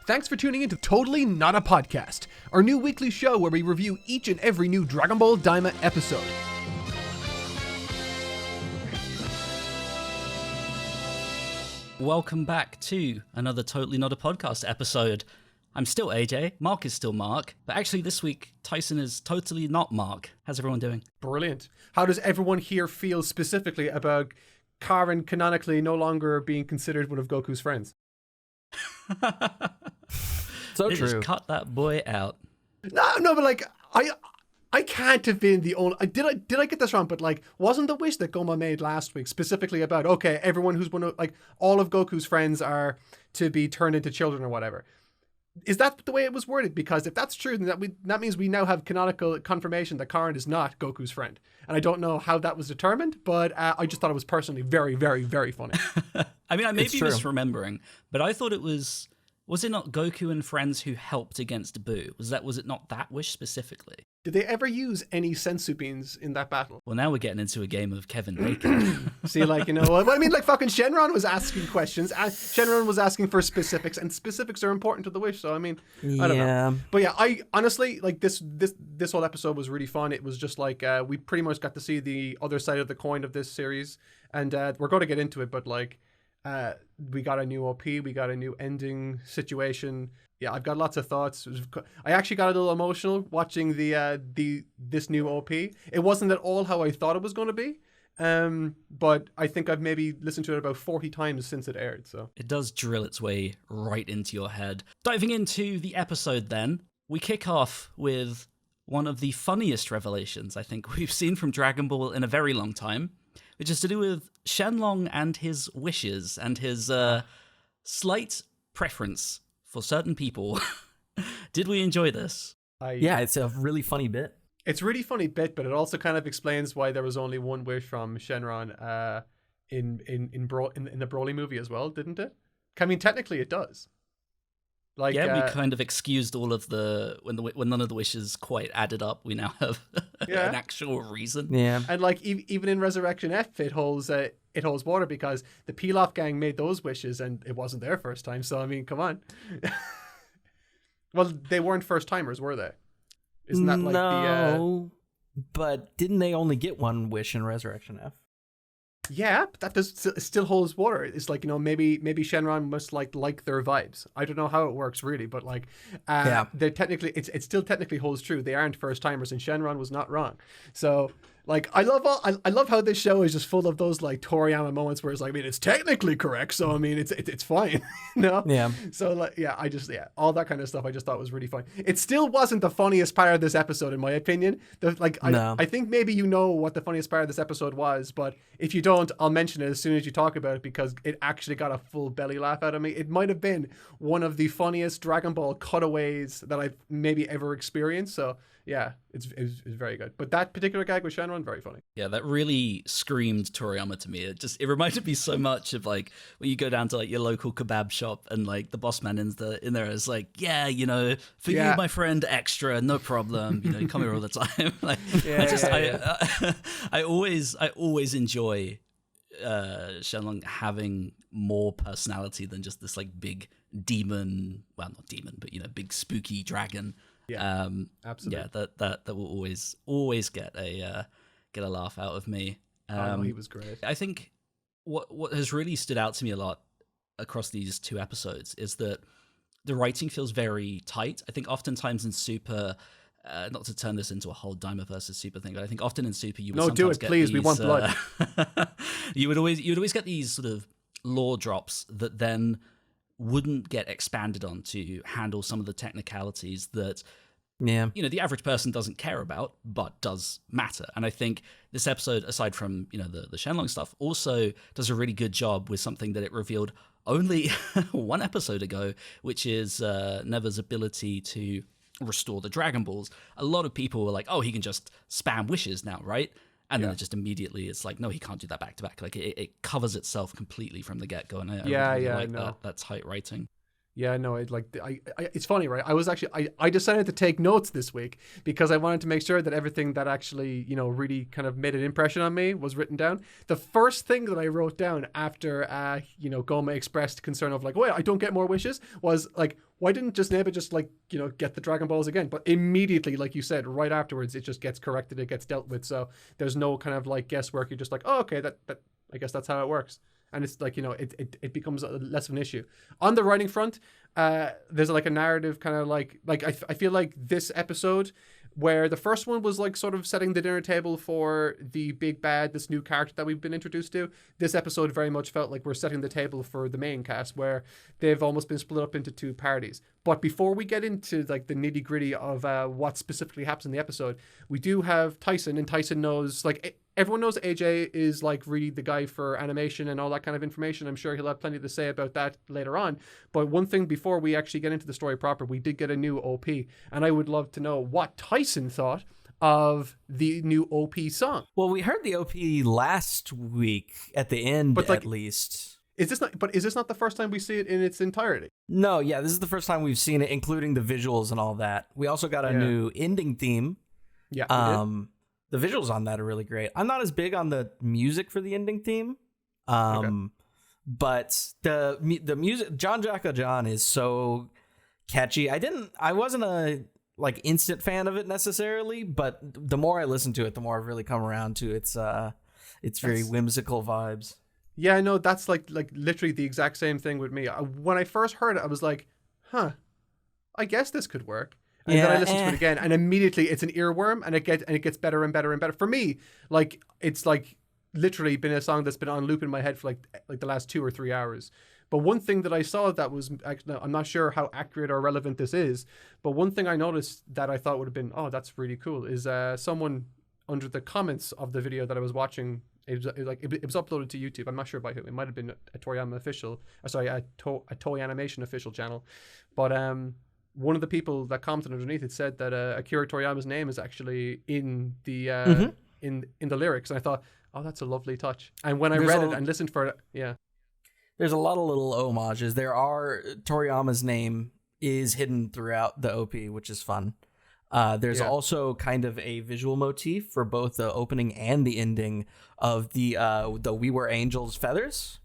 Thanks for tuning in to Totally Not a Podcast, our new weekly show where we review each and every new Dragon Ball Daima episode. Welcome back to another Totally Not a Podcast episode. I'm still AJ, Mark is still Mark, but actually this week Tyson is totally not Mark. How's everyone doing? Brilliant. How does everyone here feel specifically about Karin canonically no longer being considered one of Goku's friends? So they true. Just cut that boy out. No, but like I can't have been the only. Did I get this wrong? But like, wasn't the wish that Goma made last week specifically about everyone who's one of like all of Goku's friends are to be turned into children or whatever? Is that the way it was worded? Because if that's true, then that means we now have canonical confirmation that Karin is not Goku's friend. And I don't know how that was determined, but I just thought it was personally very, very, very funny. I mean, I may be misremembering, but I thought it was it not Goku and friends who helped against Buu? Was it not that wish specifically? Did they ever use any sensu beans in that battle? Well, now we're getting into a game of Kevin Bacon. See, like, you know, I mean, like fucking Shenron was asking questions. Shenron was asking for specifics, and specifics are important to the wish. So, I mean, I don't know. But yeah, I honestly, like this whole episode was really fun. It was just like, we pretty much got to see the other side of the coin of this series. And we're going to get into it, but like, we got a new OP, we got a new ending situation. Yeah, I've got lots of thoughts. I actually got a little emotional watching this new OP. It wasn't at all how I thought it was going to be, but I think I've maybe listened to it about 40 times since it aired. So it does drill its way right into your head. Diving into the episode then, we kick off with one of the funniest revelations I think we've seen from Dragon Ball in a very long time, which is to do with Shenlong and his wishes and his slight preference for certain people. Did we enjoy this? Yeah, it's a really funny bit. It's a really funny bit, but it also kind of explains why there was only one wish from Shenron in the Broly movie as well, didn't it? I mean, technically it does. Like, yeah, we kind of excused all of when none of the wishes quite added up. We now have an actual reason. Yeah, and like even in Resurrection F, it holds water because the Pilaf gang made those wishes and it wasn't their first time. So I mean, come on. Well, they weren't first timers, were they? Isn't that like no? But didn't they only get one wish in Resurrection F? Yeah, but that still holds water. It's like, you know, maybe Shenron must like their vibes. I don't know how it works really, but like, they're technically it still technically holds true. They aren't first timers, and Shenron was not wrong. So like, I love how this show is just full of those like Toriyama moments where it's like, I mean, it's technically correct, so I mean, it's fine, no? Yeah. So like, all that kind of stuff I just thought was really fun. It still wasn't the funniest part of this episode, in my opinion. I think maybe you know what the funniest part of this episode was, but if you don't, I'll mention it as soon as you talk about it because it actually got a full belly laugh out of me. It might have been one of the funniest Dragon Ball cutaways that I've maybe ever experienced. So yeah, it's very good. But that particular gag with Shenron, very funny. Yeah, that really screamed Toriyama to me. It reminded me so much of like when you go down to like your local kebab shop and like the boss man in there is like, yeah, you know, for you, my friend, extra, no problem. You know, you come here all the time. Like, I always enjoy Shenlong having more personality than just this like big demon. Well, not demon, but you know, big spooky dragon. Yeah, absolutely. Yeah, that will always get a laugh out of me. He was great. I think what has really stood out to me a lot across these two episodes is that the writing feels very tight. I think oftentimes in Super, not to turn this into a whole Daima versus Super thing, but I think often in Super you would sometimes get please. These, we want blood. you would always get these sort of lore drops that then wouldn't get expanded on to handle some of the technicalities that you know the average person doesn't care about but does matter. And I think this episode, aside from you know the Shenlong stuff, also does a really good job with something that it revealed only one episode ago, which is Neva's ability to restore the Dragon Balls. A lot of people were like, oh, he can just spam wishes now, right? And then it just immediately it's like, no, he can't do that back to back. Like it covers itself completely from the get go. And I really like that tight writing. Yeah, no, it's funny, right? I decided to take notes this week because I wanted to make sure that everything that actually, you know, really kind of made an impression on me was written down. The first thing that I wrote down after, you know, Goma expressed concern of like, wait, I don't get more wishes was like, why didn't just Neba just like, you know, get the Dragon Balls again? But immediately, like you said, right afterwards, it just gets corrected, it gets dealt with. So there's no kind of like guesswork. You're just like, oh, okay, that I guess that's how it works. And it's like, you know, it becomes less of an issue. On the writing front, there's like a narrative kind of like I feel like this episode, where the first one was like sort of setting the dinner table for the big bad, this new character that we've been introduced to. This episode very much felt like we're setting the table for the main cast, where they've almost been split up into two parties. But before we get into like the nitty gritty of what specifically happens in the episode, we do have Tyson, and Tyson knows, like, everyone knows AJ is like really the guy for animation and all that kind of information. I'm sure he'll have plenty to say about that later on. But one thing before we actually get into the story proper, we did get a new OP, and I would love to know what Tyson thought of the new OP song. Well, we heard the OP last week at the end, but, like, at least. Is this not the first time we see it in its entirety? No, yeah, this is the first time we've seen it, including the visuals and all that. We also got a new ending theme. Yeah. The visuals on that are really great. I'm not as big on the music for the ending theme. But the music, John Jacko John, is so catchy. I wasn't a like instant fan of it necessarily, but the more I listen to it, the more I've really come around to its very whimsical vibes. Yeah, no, that's like literally the exact same thing with me. When I first heard it, I was like, huh, I guess this could work. And then I listened to it again, and immediately it's an earworm, and it gets better and better and better. For me, like, it's like literally been a song that's been on loop in my head for like the last 2 or 3 hours. But one thing that I saw that was, I'm not sure how accurate or relevant this is, but one thing I noticed that I thought would have been, oh, that's really cool, is someone under the comments of the video that I was watching. It was uploaded to YouTube. I'm not sure by who. It might have been a Toriyama official, a Toei Animation official channel. But one of the people that commented underneath it said that Akira Toriyama's name is actually in the in the lyrics, and I thought, oh, that's a lovely touch. And when I read it and listened for it, there's a lot of little homages. Toriyama's name is hidden throughout the OP, which is fun. There's also kind of a visual motif for both the opening and the ending of the We Were Angels feathers,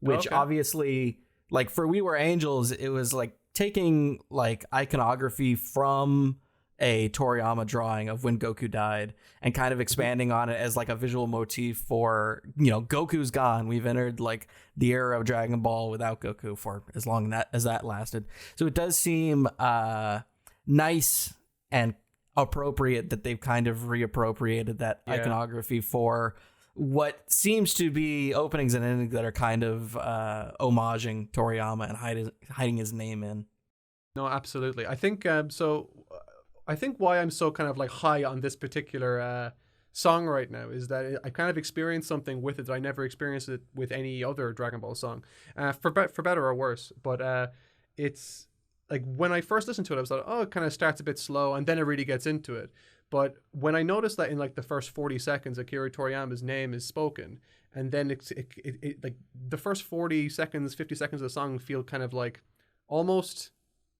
which obviously, like, for We Were Angels, it was like taking like iconography from a Toriyama drawing of when Goku died and kind of expanding on it as like a visual motif for, you know, Goku's gone. We've entered like the era of Dragon Ball without Goku for as long as that lasted. So it does seem nice and appropriate that they've kind of reappropriated that iconography for what seems to be openings and endings that are kind of homaging Toriyama and hiding his name in. No, absolutely. I think I think why I'm so kind of like high on this particular song right now is that I kind of experienced something with it that I never experienced it with any other Dragon Ball song, for better or worse. But it's like when I first listened to it, I was like, oh, it kind of starts a bit slow and then it really gets into it. But when I noticed that in like the first 40 seconds, Akira Toriyama's name is spoken, and then it like the first 40 seconds, 50 seconds of the song feel kind of like almost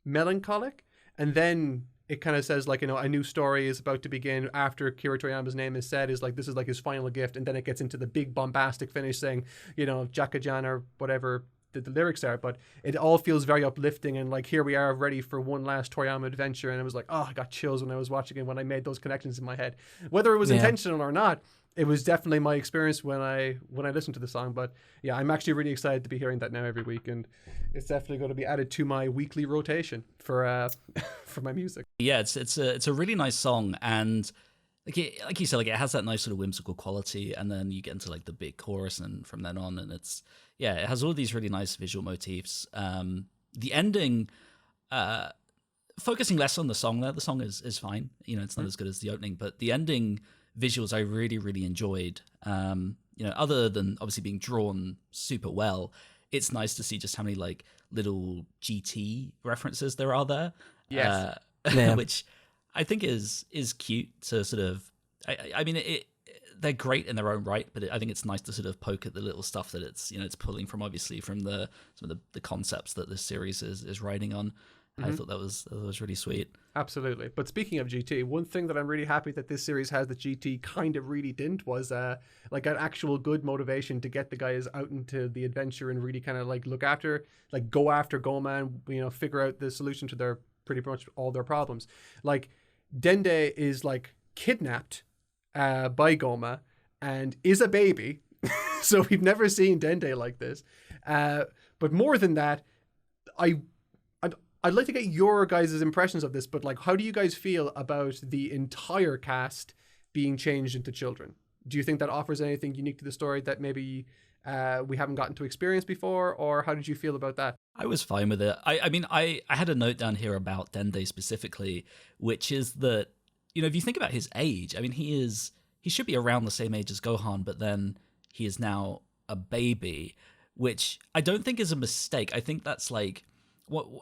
melancholic, and then it kind of says like, you know, a new story is about to begin after Akira Toriyama's name is said, is like, this is like his final gift, and then it gets into the big bombastic finish saying, you know, Jakajan or whatever the lyrics are, but it all feels very uplifting, and like, here we are ready for one last Toriyama adventure. And I was like, oh, I got chills when I was watching it, when I made those connections in my head, whether it was intentional or not. It was definitely my experience when I listened to the song. But yeah, I'm actually really excited to be hearing that now every week, and it's definitely going to be added to my weekly rotation for for my music. Yeah, it's a really nice song, and like you said, like, it has that nice sort of whimsical quality, and then you get into like the big chorus, and from then on, and it has all these really nice visual motifs. The ending, focusing less on the song there, the song is fine. You know, it's not as good as the opening, but the ending visuals I really, really enjoyed. You know, other than obviously being drawn super well, it's nice to see just how many like little GT references there are there. Yes. Which I think is cute to sort of, I mean, they're great in their own right, but I think it's nice to sort of poke at the little stuff that it's, you know, it's pulling from, obviously, from some of the concepts that this series is riding on. I thought that was really sweet. Absolutely. But speaking of GT, one thing that I'm really happy that this series has that GT kind of really didn't was like an actual good motivation to get the guys out into the adventure and really kind of like go after Goma and, figure out the solution to their pretty much all their problems. Like Dende is like kidnapped by Goma and is a baby. So we've never seen Dende like this. But more than that, I'd like to get your guys' impressions of this, but like, how do you guys feel about the entire cast being changed into children? Do you think that offers anything unique to the story that maybe we haven't gotten to experience before, or how did you feel about that? I was fine with it. I mean, I had a note down here about Dende specifically, which is that, if you think about his age, I mean, he should be around the same age as Gohan, but then he is now a baby, which I don't think is a mistake. I think that's like,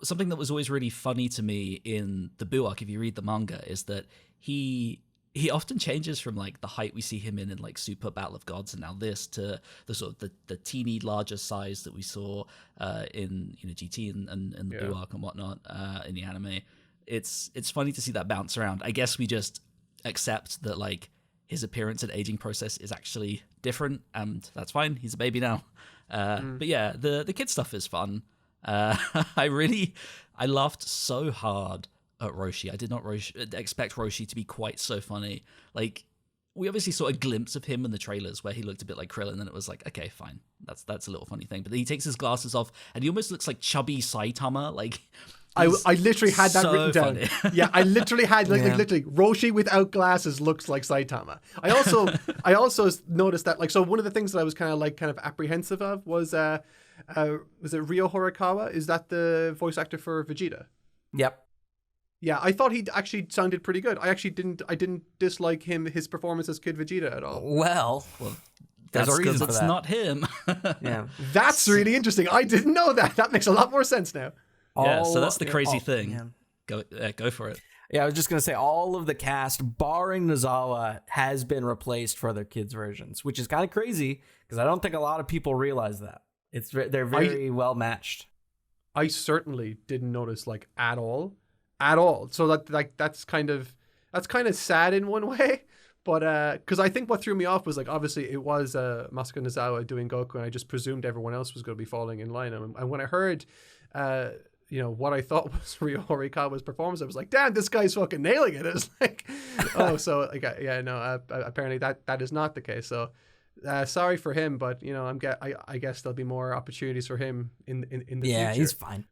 something that was always really funny to me in the Buu arc, if you read the manga, is that he often changes from like the height we see him in like Super Battle of Gods and now this to the sort of the teeny larger size that we saw in GT and the Buu arc and whatnot in the anime. It's funny to see that bounce around. I guess we just accept that like his appearance and aging process is actually different, and that's fine. He's a baby now. But yeah, the kid stuff is fun. I laughed so hard at Roshi. I did not expect Roshi to be quite so funny. Like, we obviously saw a glimpse of him in the trailers where he looked a bit like Krillin, and it was like, okay, fine, that's a little funny thing. But then he takes his glasses off, and he almost looks like chubby Saitama. Like, I literally had that so written down. Yeah, I literally had literally Roshi without glasses looks like Saitama. I also noticed that so one of the things that I was kind of apprehensive of was it Ryo Horikawa? Is that the voice actor for Vegeta? Yep. Yeah, I thought he actually sounded pretty good. I didn't dislike his performance as Kid Vegeta at all. Well, that's because it's not him. Yeah, that's really interesting. I didn't know that. That makes a lot more sense now. Yeah, so that's the crazy thing. Yeah. Go for it. Yeah, I was just gonna say all of the cast, barring Nozawa, has been replaced for their kids' versions, which is kind of crazy because I don't think a lot of people realize that. They're very well matched. I certainly didn't notice at all. So that's kind of sad in one way, but because I think what threw me off was obviously it was Masako Nozawa doing Goku, and I just presumed everyone else was going to be falling in line. And when I heard what I thought was Ryo Horikawa's performance, I was like, damn, this guy's fucking nailing it. It was like, oh, so apparently that is not the case. So. Sorry for him, but I guess there'll be more opportunities for him in the future. Yeah, he's fine.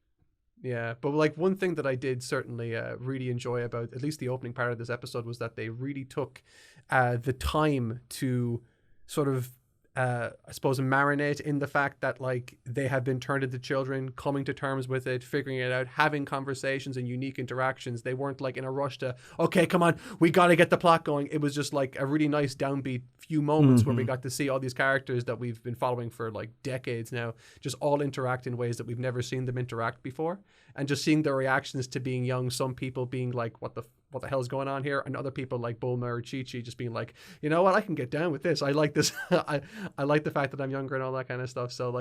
Yeah, but one thing that I did certainly really enjoy about at least the opening part of this episode was that they really took the time to sort of I suppose marinate in the fact that they have been turned into children, coming to terms with it, figuring it out, having conversations and unique interactions. They weren't in a rush to, okay, come on, we got to get the plot going. It was just a really nice downbeat few moments where we got to see all these characters that we've been following for decades now, just all interact in ways that we've never seen them interact before. And just seeing their reactions to being young, some people being like, what the hell's going on here? And other people like Bulma or Chi-Chi just being like, you know what, I can get down with this. I like this. I like the fact that I'm younger and all that kind of stuff. So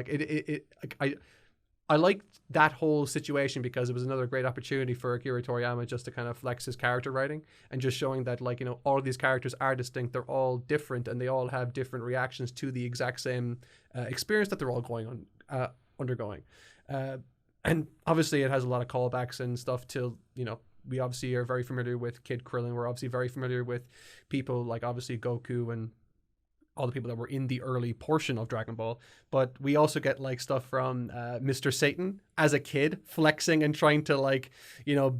I liked that whole situation because it was another great opportunity for Akira Toriyama just to kind of flex his character writing and just showing that all of these characters are distinct. They're all different and they all have different reactions to the exact same experience that they're all undergoing. And obviously it has a lot of callbacks and stuff to, we obviously are very familiar with Kid Krillin. We're obviously very familiar with people like obviously Goku and all the people that were in the early portion of Dragon Ball. But we also get stuff from Mr. Satan as a kid, flexing and trying to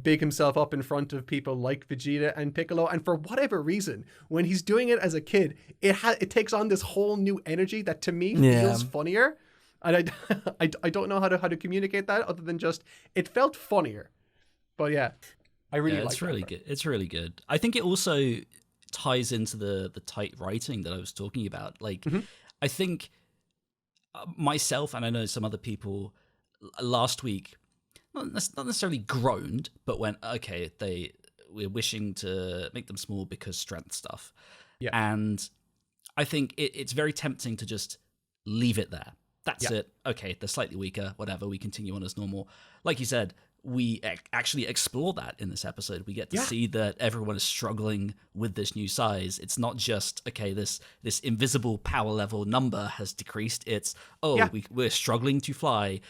big himself up in front of people like Vegeta and Piccolo. And for whatever reason, when he's doing it as a kid, it takes on this whole new energy that to me feels funnier. And I don't know how to communicate that other than just it felt funnier. But yeah, I really like it. It's really good. It's really good. I think it also ties into the tight writing that I was talking about. I think myself and I know some other people last week not necessarily groaned, but went, okay, we're wishing to make them small because strength stuff. Yeah. And I think it's very tempting to just leave it there. That's it. Okay, they're slightly weaker, whatever, we continue on as normal. Like you said, we actually explore that in this episode. We get to see that everyone is struggling with this new size. It's not just, okay, this invisible power level number has decreased. It's, we're struggling to fly.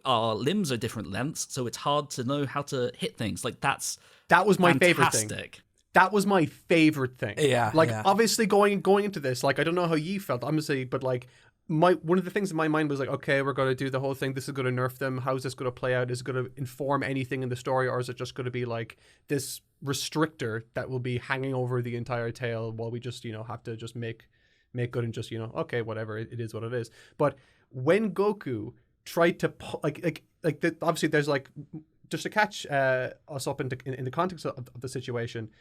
Our limbs are different lengths, so it's hard to know how to hit things. Like, that was my favorite thing. That was my favorite thing. Yeah. Like, obviously going into this, like, I don't know how you felt, I'm gonna say, but like, one of the things in my mind was like, okay, we're going to do the whole thing. This is going to nerf them. How's this going to play out? Is it going to inform anything in the story, or is it just going to be like this restrictor that will be hanging over the entire tale while we just, have to just make good and just, okay, whatever, it is what it is. But when Goku tried to obviously there's like, just to catch us up in the context of the situation,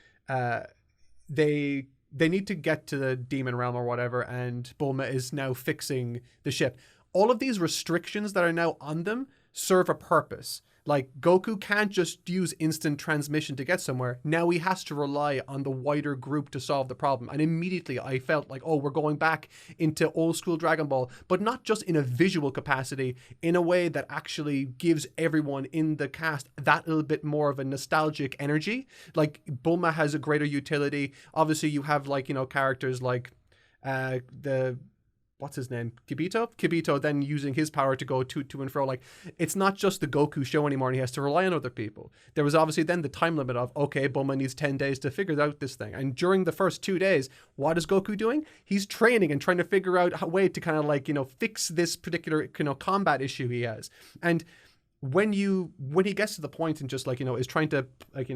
they need to get to the demon realm or whatever, and Bulma is now fixing the ship. All of these restrictions that are now on them serve a purpose. Like, Goku can't just use instant transmission to get somewhere. Now he has to rely on the wider group to solve the problem. And immediately I felt like, we're going back into old school Dragon Ball, but not just in a visual capacity, in a way that actually gives everyone in the cast that little bit more of a nostalgic energy. Like, Bulma has a greater utility. Obviously you have, like, characters like what's his name? Kibito then using his power to go to and fro. Like, it's not just the Goku show anymore, and he has to rely on other people. There was obviously then the time limit of, okay, Bulma needs 10 days to figure out this thing. And during the first 2 days, what is Goku doing? He's training and trying to figure out a way to kind of like, fix this particular, combat issue he has. And when he gets to the point and just like, is trying to like,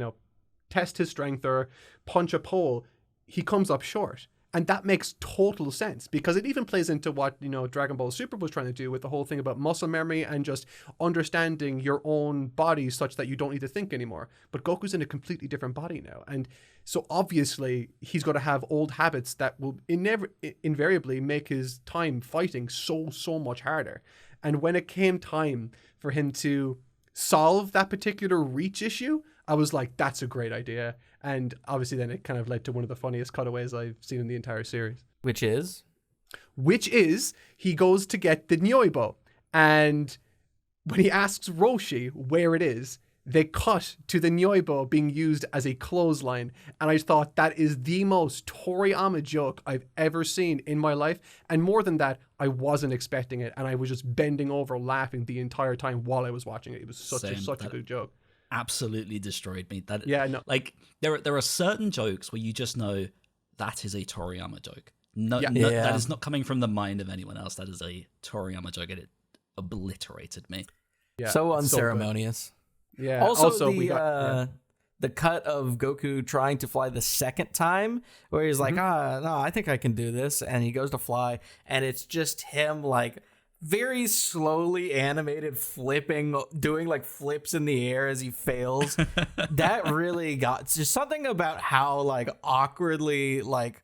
test his strength or punch a pole, he comes up short. And that makes total sense, because it even plays into what, Dragon Ball Super was trying to do with the whole thing about muscle memory and just understanding your own body such that you don't need to think anymore. But Goku's in a completely different body now. And so obviously he's going to have old habits that will invariably make his time fighting so much harder. And when it came time for him to solve that particular reach issue, I was like, that's a great idea. And obviously then it kind of led to one of the funniest cutaways I've seen in the entire series. Which is he goes to get the Nyoibo. And when he asks Roshi where it is, they cut to the Nyoibo being used as a clothesline. And I thought that is the most Toriyama joke I've ever seen in my life. And more than that, I wasn't expecting it. And I was just bending over laughing the entire time while I was watching it. It was such a good joke. Absolutely destroyed me. Like, there are certain jokes where you just know that is a Toriyama joke. That is not coming from the mind of anyone else. That is a Toriyama joke, and it obliterated me. Yeah, so unceremonious. So yeah. Also the cut of Goku trying to fly the second time, where he's like, no, I think I can do this, and he goes to fly, and it's just him like very slowly animated flipping, doing like flips in the air as he fails. That really got just something about how like awkwardly like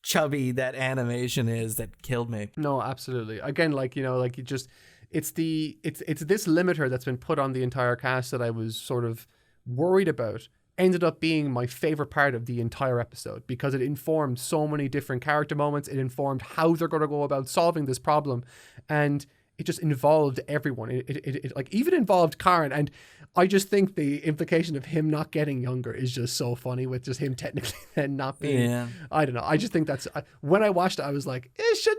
chubby that animation is that killed me. No, absolutely. Again, like, like you just, it's this limiter that's been put on the entire cast that I was sort of worried about. Ended up being my favorite part of the entire episode, because it informed so many different character moments. It informed how they're going to go about solving this problem, and it just involved everyone. It like even involved Karin, and I just think the implication of him not getting younger is just so funny, with just him technically then not being. Yeah. I don't know. I just think that's when I watched it, I was like,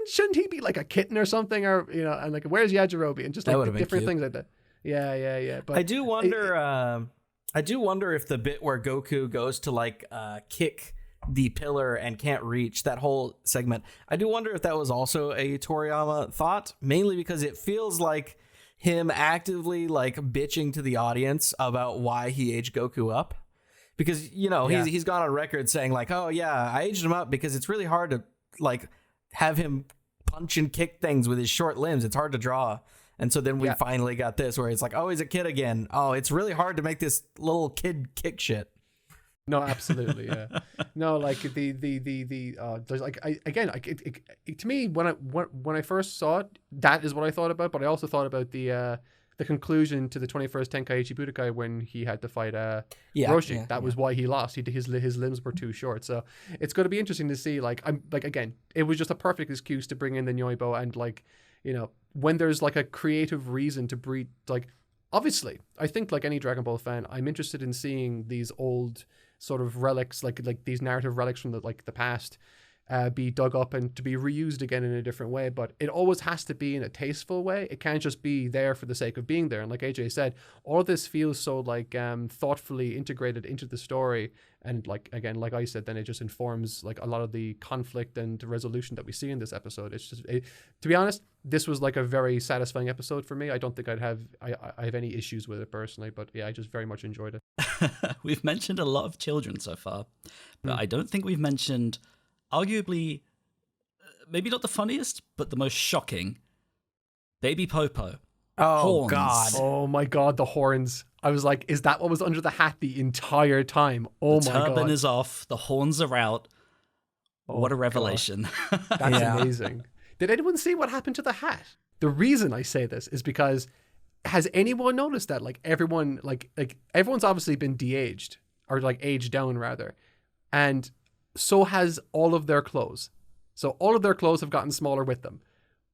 shouldn't he be like a kitten or something, or and like, where's Yajirobe, and just like the different things like that. Yeah. But I do wonder. I do wonder if the bit where Goku goes to like kick the pillar and can't reach, that whole segment, I do wonder if that was also a Toriyama thought, mainly because it feels like him actively like bitching to the audience about why he aged Goku up. Because, he's gone on record saying like, oh yeah, I aged him up because it's really hard to like have him punch and kick things with his short limbs. It's hard to draw. And so then we finally got this where it's like, oh, he's a kid again. Oh, it's really hard to make this little kid kick shit. No, absolutely, yeah. No, like there's like to me when I first saw it, that is what I thought about. But I also thought about the conclusion to the 21st Tenkaichi Budokai when he had to fight Roshi. That was why he lost. His limbs were too short. So it's going to be interesting to see. Like again, it was just a perfect excuse to bring in the Nyoibo, and like, when there's like a creative reason to breed, like obviously, I think like any Dragon Ball fan, I'm interested in seeing these old sort of relics, like these narrative relics from the past, be dug up and to be reused again in a different way. But it always has to be in a tasteful way. It can't just be there for the sake of being there. And like AJ said, all of this feels so like thoughtfully integrated into the story. And like, again, like I said, then it just informs like a lot of the conflict and resolution that we see in this episode. It's just, to be honest, this was like a very satisfying episode for me. I don't think I have any issues with it personally, but yeah, I just very much enjoyed it. We've mentioned a lot of children so far, but I don't think we've mentioned arguably, maybe not the funniest, but the most shocking, Baby Popo. Oh, horns. God. Oh, my God, the horns. I was like, is that what was under the hat the entire time? Oh, the my God. The turban is off. The horns are out. Oh, what a revelation. That's amazing. Did anyone see what happened to the hat? The reason I say this is because has anyone noticed that like everyone, like everyone's obviously been de-aged or like aged down rather. And so has all of their clothes. So all of their clothes have gotten smaller with them.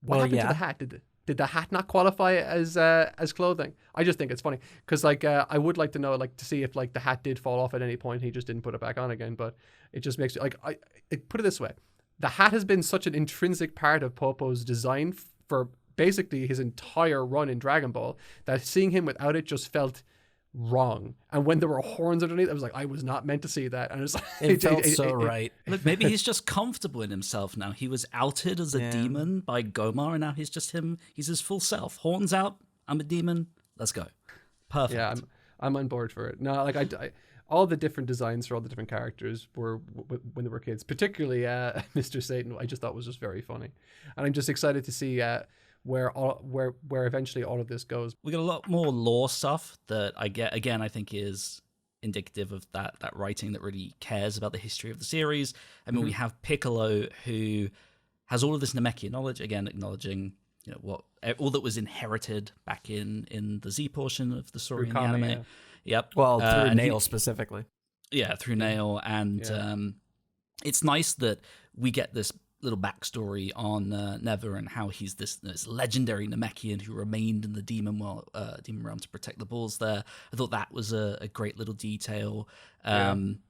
What happened to the hat? Did the hat not qualify as clothing? I just think it's funny because like I would like to know, like, to see if like the hat did fall off at any point. He just didn't put it back on again. But it just makes like I put it this way: the hat has been such an intrinsic part of Popo's design for basically his entire run in Dragon Ball that seeing him without it just felt wrong. And when there were horns underneath, I was like, I was not meant to see that. And it's like, it felt so right. Look, maybe he's just comfortable in himself now. He was outed as a demon by Gomar, and now he's just him. He's his full self. Horns out. I'm a demon. Let's go. Perfect. Yeah, I'm on board for it. No, like I all the different designs for all the different characters were when they were kids, particularly Mr. Satan. I just thought was just very funny, and I'm just excited to see where eventually all of this goes. We got a lot more lore stuff that I think is indicative of that writing that really cares about the history of the series. I mean, we have Piccolo, who has all of this Namekian knowledge, again acknowledging what all that was inherited back in the Z portion of the story in the anime. Yeah. Yep. Well, through Nail specifically. Yeah, through Nail, and it's nice that we get this little backstory on Never and how he's this legendary Namekian who remained in the demon realm to protect the balls there. I thought that was a great little detail. One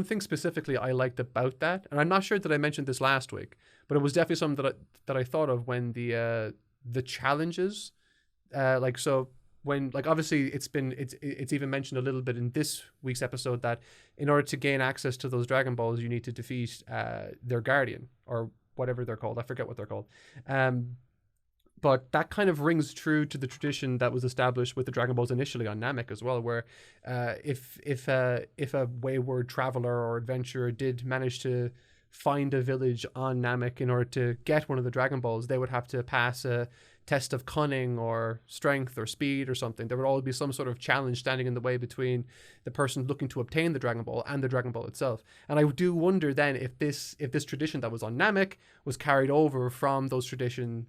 thing specifically I liked about that, and I'm not sure that I mentioned this last week, but it was definitely something that I thought of when the challenges, when like obviously it's even mentioned a little bit in this week's episode that in order to gain access to those Dragon Balls you need to defeat their guardian or whatever they're called. I forget what they're called. But that kind of rings true to the tradition that was established with the Dragon Balls initially on Namek as well, where if a wayward traveler or adventurer did manage to find a village on Namek in order to get one of the Dragon Balls, they would have to pass a test of cunning or strength or speed or something. There would always be some sort of challenge standing in the way between the person looking to obtain the Dragon Ball and the Dragon Ball itself. And I do wonder then if this tradition that was on Namek was carried over from that tradition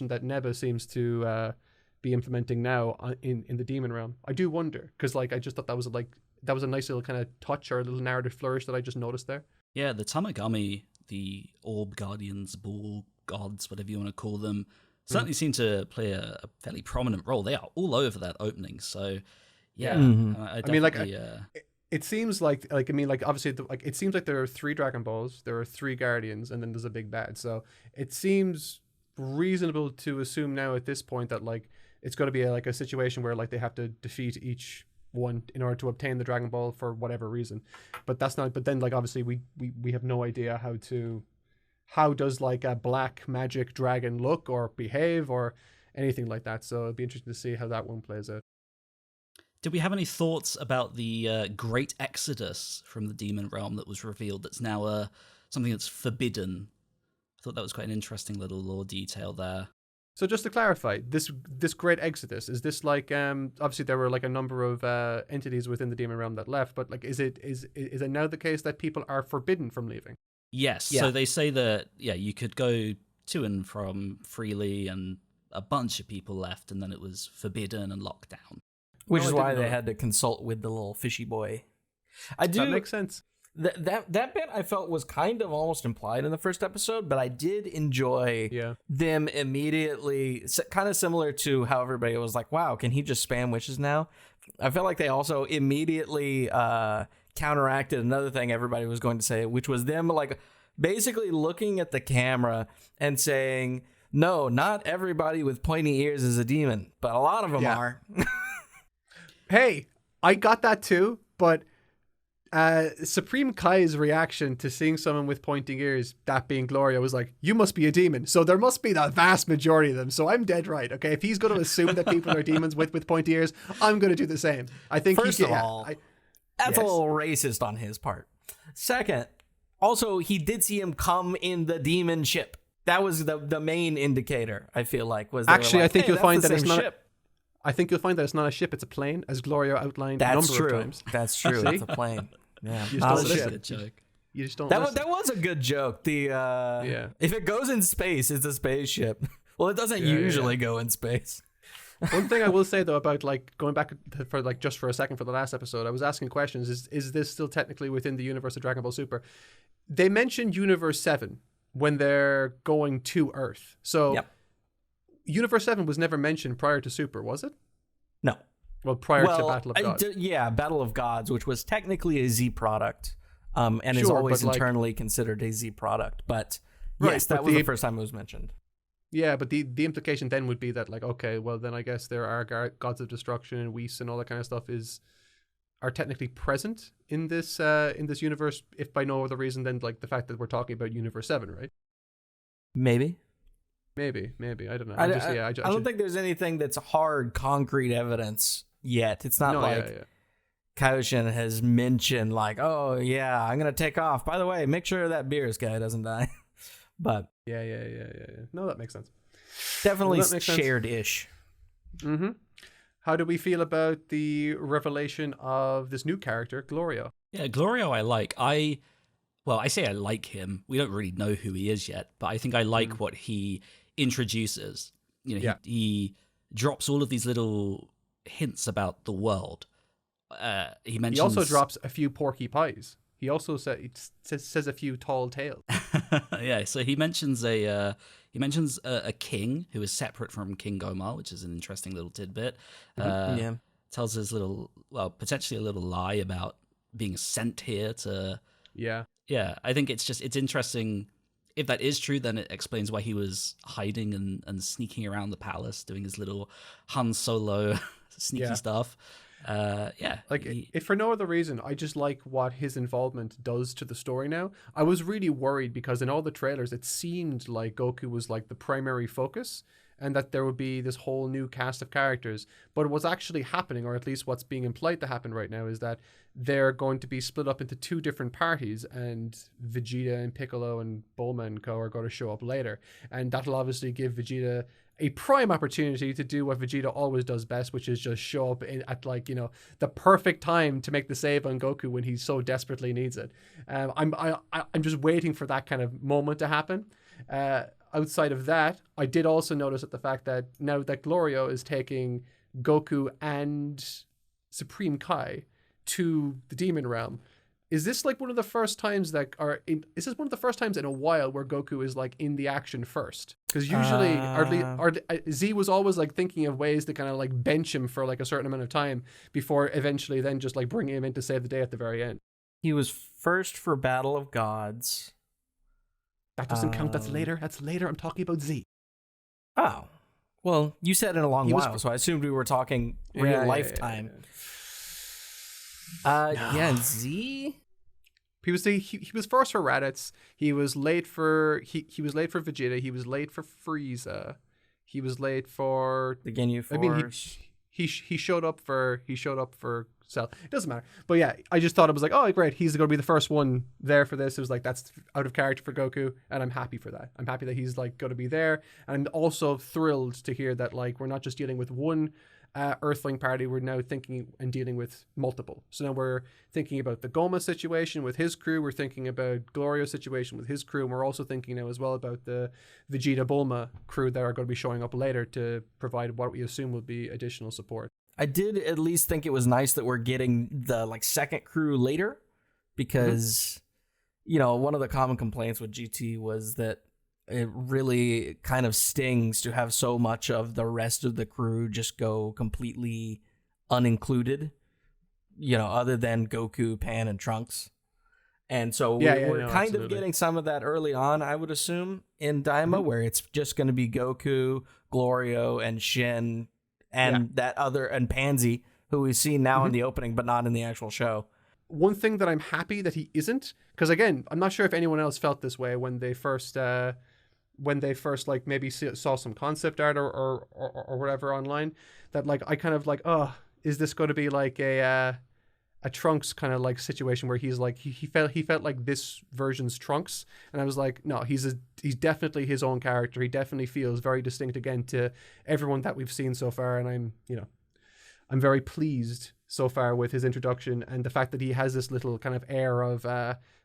that Neba seems to be implementing now in the Demon Realm. I do wonder, because like I just thought that was a nice little kind of touch or a little narrative flourish that I just noticed there. Yeah, the Tamagami, the Orb Guardians, Ball Gods, whatever you want to call them, certainly seem to play a fairly prominent role. They are all over that opening. So, yeah. It seems like obviously, it seems like there are 3 Dragon Balls, there are 3 Guardians, and then there's a big bad. So it seems reasonable to assume now at this point that like it's going to be a situation where like they have to defeat each one in order to obtain the Dragon Ball for whatever reason. But then like obviously we have no idea how does like a black magic dragon look or behave or anything like that. So it'd be interesting to see how that one plays out. Did we have any thoughts about the Great Exodus from the Demon Realm that was revealed that's now something that's forbidden? I thought that was quite an interesting little lore detail there. So just to clarify, this Great Exodus, is this like obviously there were like a number of entities within the Demon Realm that left, but like is it now the case that people are forbidden from leaving? Yes. Yeah. So they say that you could go to and from freely, and a bunch of people left, and then it was forbidden and locked down. Which is why they had to consult with the little fishy boy. That makes sense. That bit I felt was kind of almost implied in the first episode, but I did enjoy them immediately, kind of similar to how everybody was like, wow, can he just spam wishes now? I felt like they also immediately counteracted another thing everybody was going to say, which was them like basically looking at the camera and saying, no, not everybody with pointy ears is a demon, but a lot of them are. Hey, I got that too, but Supreme Kai's reaction to seeing someone with pointing ears, that being Gloria, was like, you must be a demon. So there must be the vast majority of them. So I'm dead right. Okay. If he's going to assume that people are demons with pointy ears, I'm going to do the same. I think First of all, that's a little racist on his part. Second, also, he did see him come in the demon ship. That was the main indicator, I feel like. Was actually, I think you'll find that it's not. I think you'll find that it's not a ship; it's a plane, as Gloria outlined a number of times. That's true. It's a plane. Yeah, you just don't listen. You just don't. That was a good joke. If it goes in space, it's a spaceship. Well, it doesn't usually go in space. One thing I will say though about like going back for like just for a second for the last episode, I was asking questions. Is this still technically within the universe of Dragon Ball Super? They mentioned Universe 7 when they're going to Earth. So Universe 7 was never mentioned prior to Super, was it? No. Well, prior to Battle of Gods. Battle of Gods, which was technically a Z product, and is always internally considered a Z product. But yes, that was the first time it was mentioned. Yeah, but the implication then would be that like, okay, well then I guess there are gods of destruction and Whis and all that kind of stuff are technically present in this universe, if by no other reason than like the fact that we're talking about Universe 7, right? Maybe. I don't know. I don't think there's anything that's hard, concrete evidence yet. It's not Kaioshin has mentioned like, oh yeah, I'm gonna take off. By the way, make sure that Beerus guy doesn't die. But yeah. No, that makes sense. Definitely shared-ish. Mm-hmm. How do we feel about the revelation of this new character, Gloria? Yeah, Gloria I like. I say I like him. We don't really know who he is yet, but I think I like what he introduces. You know, he drops all of these little hints about the world. He also drops a few porky pies. He also says a few tall tales. Yeah, so he mentions a king who is separate from King Gomar, which is an interesting little tidbit. Tells his potentially a little lie about being sent here to. Yeah, I think it's interesting. If that is true, then it explains why he was hiding and sneaking around the palace, doing his little Han Solo sneaky stuff. If for no other reason, I just like what his involvement does to the story now. I was really worried because in all the trailers, it seemed like Goku was like the primary focus and that there would be this whole new cast of characters. But what's actually happening, or at least what's being implied to happen right now, is that they're going to be split up into two different parties, and Vegeta and Piccolo and Bulma and co are going to show up later. And that'll obviously give Vegeta a prime opportunity to do what Vegeta always does best, which is just show up at like, you know, the perfect time to make the save on Goku when he so desperately needs it. I'm just waiting for that kind of moment to happen. Outside of that, I did also notice at the fact that now that GLORIO is taking Goku and Supreme Kai to the Demon Realm, is this like one of the first times is this one of the first times in a while where Goku is like in the action first? Because usually, Z was always like thinking of ways to kind of like bench him for like a certain amount of time before eventually then just like bringing him in to save the day at the very end. He was first for Battle of Gods. That doesn't count. That's later. I'm talking about Z. Oh. Well, you said in a long while, so I assumed we were talking real lifetime. Z? He was first for Raditz. He was late for Vegeta. He was late for Frieza. He was late for the Ginyu Force. I mean, he showed up for Cell. It doesn't matter. But yeah, I just thought it was like, oh great, he's going to be the first one there for this. It was like, that's out of character for Goku, and I'm happy for that. I'm happy that he's like going to be there, and also thrilled to hear that like we're not just dealing with one Earthling party, we're now thinking and dealing with multiple. So now we're thinking about the Goma situation with his crew, we're thinking about GLORIO situation with his crew, and we're also thinking now as well about the Vegeta Bulma crew that are going to be showing up later to provide what we assume will be additional support. I did at least think it was nice that we're getting the like second crew later, because, one of the common complaints with GT was that it really kind of stings to have so much of the rest of the crew just go completely unincluded, other than Goku, Pan, and Trunks. And so we're kind of getting some of that early on, I would assume, in Daima, where it's just going to be Goku, GLORIO, and Shin, and that other, and Pansy, who we've seen now in the opening, but not in the actual show. One thing that I'm happy that he isn't, because again, I'm not sure if anyone else felt this way when they first like maybe saw some concept art or whatever online, that like I kind of like, oh, is this going to be like a Trunks kind of like situation where he's like he felt like this version's Trunks, and I was like, no, he's definitely his own character. He definitely feels very distinct again to everyone that we've seen so far, and I'm very pleased so far with his introduction and the fact that he has this little kind of air of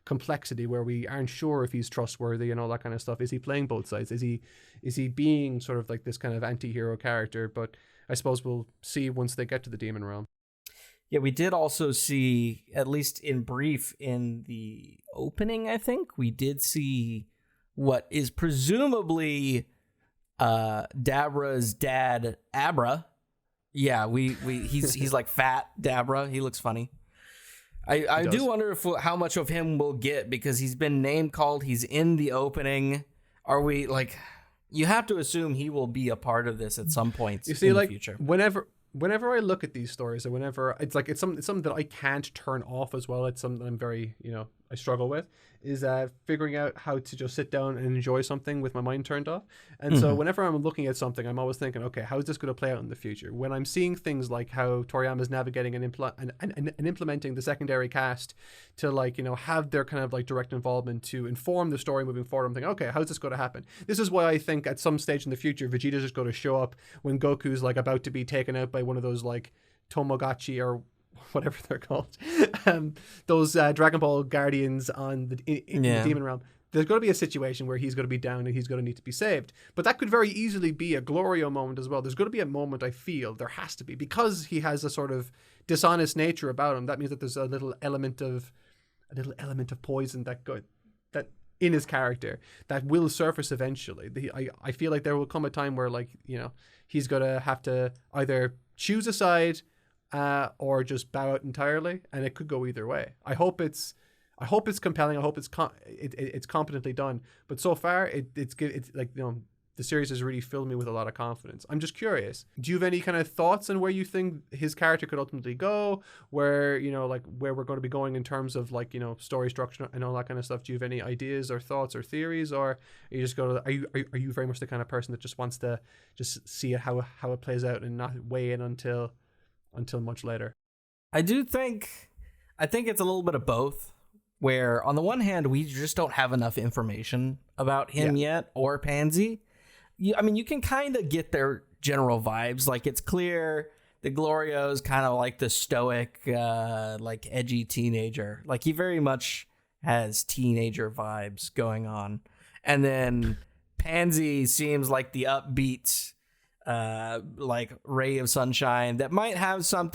complexity where we aren't sure if he's trustworthy and all that kind of stuff. Is he playing both sides? Is he being sort of like this kind of anti-hero character? But I suppose we'll see once they get to the Demon Realm. Yeah, we did also see, at least in brief in the opening, I think, we did see what is presumably Dabra's dad, Abra. Yeah, he's like fat Dabra. He looks funny. I do wonder how much of him we'll get, because he's been name called. He's in the opening. Are we like? You have to assume he will be a part of this at some point in the future. Whenever I look at these stories, or whenever it's something that I can't turn off as well. It's something I'm very I struggle with, is figuring out how to just sit down and enjoy something with my mind turned off. And so whenever I'm looking at something, I'm always thinking, okay, how is this going to play out in the future? When I'm seeing things like how Toriyama is navigating and implementing the secondary cast to have their kind of like direct involvement to inform the story moving forward, I'm thinking, okay, how's this going to happen? This is why I think at some stage in the future, Vegeta's just going to show up when Goku's like about to be taken out by one of those like Tomogachi or whatever they're called, those Dragon Ball Guardians in the Demon Realm. There's going to be a situation where he's going to be down and he's going to need to be saved. But that could very easily be a GLORIO moment as well. There's going to be a moment, I feel, there has to be, because he has a sort of dishonest nature about him. That means that there's a little element of poison that in his character that will surface eventually. I feel like there will come a time where he's going to have to either choose a side or just bow out entirely, and it could go either way. I hope it's compelling. I hope it's competently done. But so far, it's like the series has really filled me with a lot of confidence. I'm just curious. Do you have any kind of thoughts on where you think his character could ultimately go? Where where we're going to be going in terms of story structure and all that kind of stuff? Do you have any ideas or thoughts or theories, or are you just are you very much the kind of person that just wants to just see it how it plays out and not weigh in until much later? I think it's a little bit of both, where on the one hand, we just don't have enough information about him yet, or Pansy. You can kind of get their general vibes. Like, it's clear that GLORIO is kind of like the stoic, like edgy teenager. Like, he very much has teenager vibes going on. And then Pansy seems like the upbeat, like ray of sunshine that might have some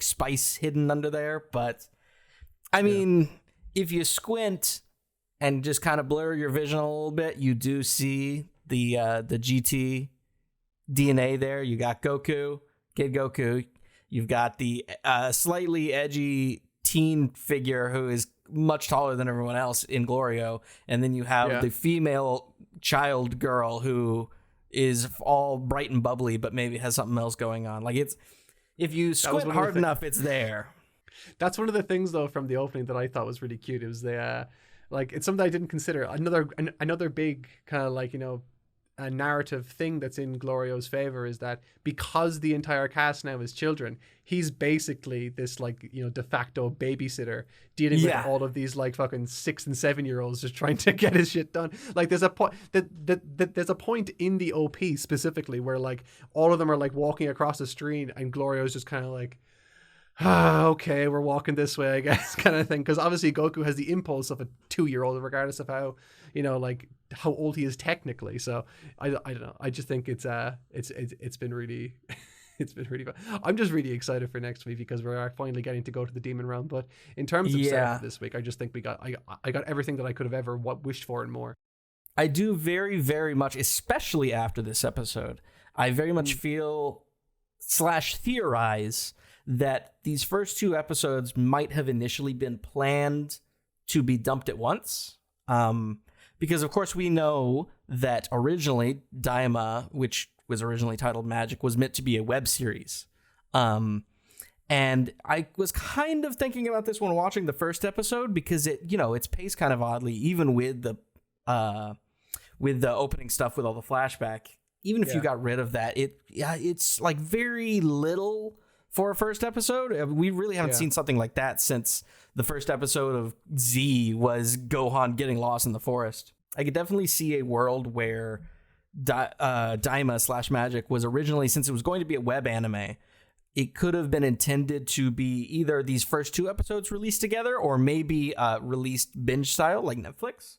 spice hidden under there. But I mean, if you squint and just kind of blur your vision a little bit, you do see the GT DNA there. You got Goku, Kid Goku. You've got the slightly edgy teen figure who is much taller than everyone else in GLORIO, and then you have the female child girl who is all bright and bubbly, but maybe has something else going on. Like, it's, if you squint hard enough, it's there. That's one of the things though from the opening that I thought was really cute. It was it's something I didn't consider. Another big kind of a narrative thing that's in GLORIO's favor is that because the entire cast now is children, he's basically this de facto babysitter dealing with all of these fucking 6 and 7 year olds just trying to get his shit done. Like, there's a point there's a point in the OP specifically where all of them are walking across the street and GLORIO's just kind of okay, we're walking this way, I guess, kind of thing. Because obviously Goku has the impulse of a 2-year-old, regardless of how how old he is technically. So I don't know. I just think it's been really It's been really fun. I'm just really excited for next week because we're finally getting to go to the demon realm. But in terms of setup this week, I just think I got everything that I could have ever wished for and more. I do very, very much, especially after this episode, I very much feel / theorize that these first 2 episodes might have initially been planned to be dumped at once. Because, of course, we know that originally Daima, which was originally titled Magic, was meant to be a web series. And I was kind of thinking about this when watching the first episode because it's paced kind of oddly, even with the opening stuff with all the flashback. Even if you got rid of that, it's like very little for a first episode. We really haven't seen something like that since the first episode of Z was Gohan getting lost in the forest. I could definitely see a world where Daima / Magic was originally, since it was going to be a web anime, it could have been intended to be either these first 2 episodes released together or maybe released binge style like Netflix.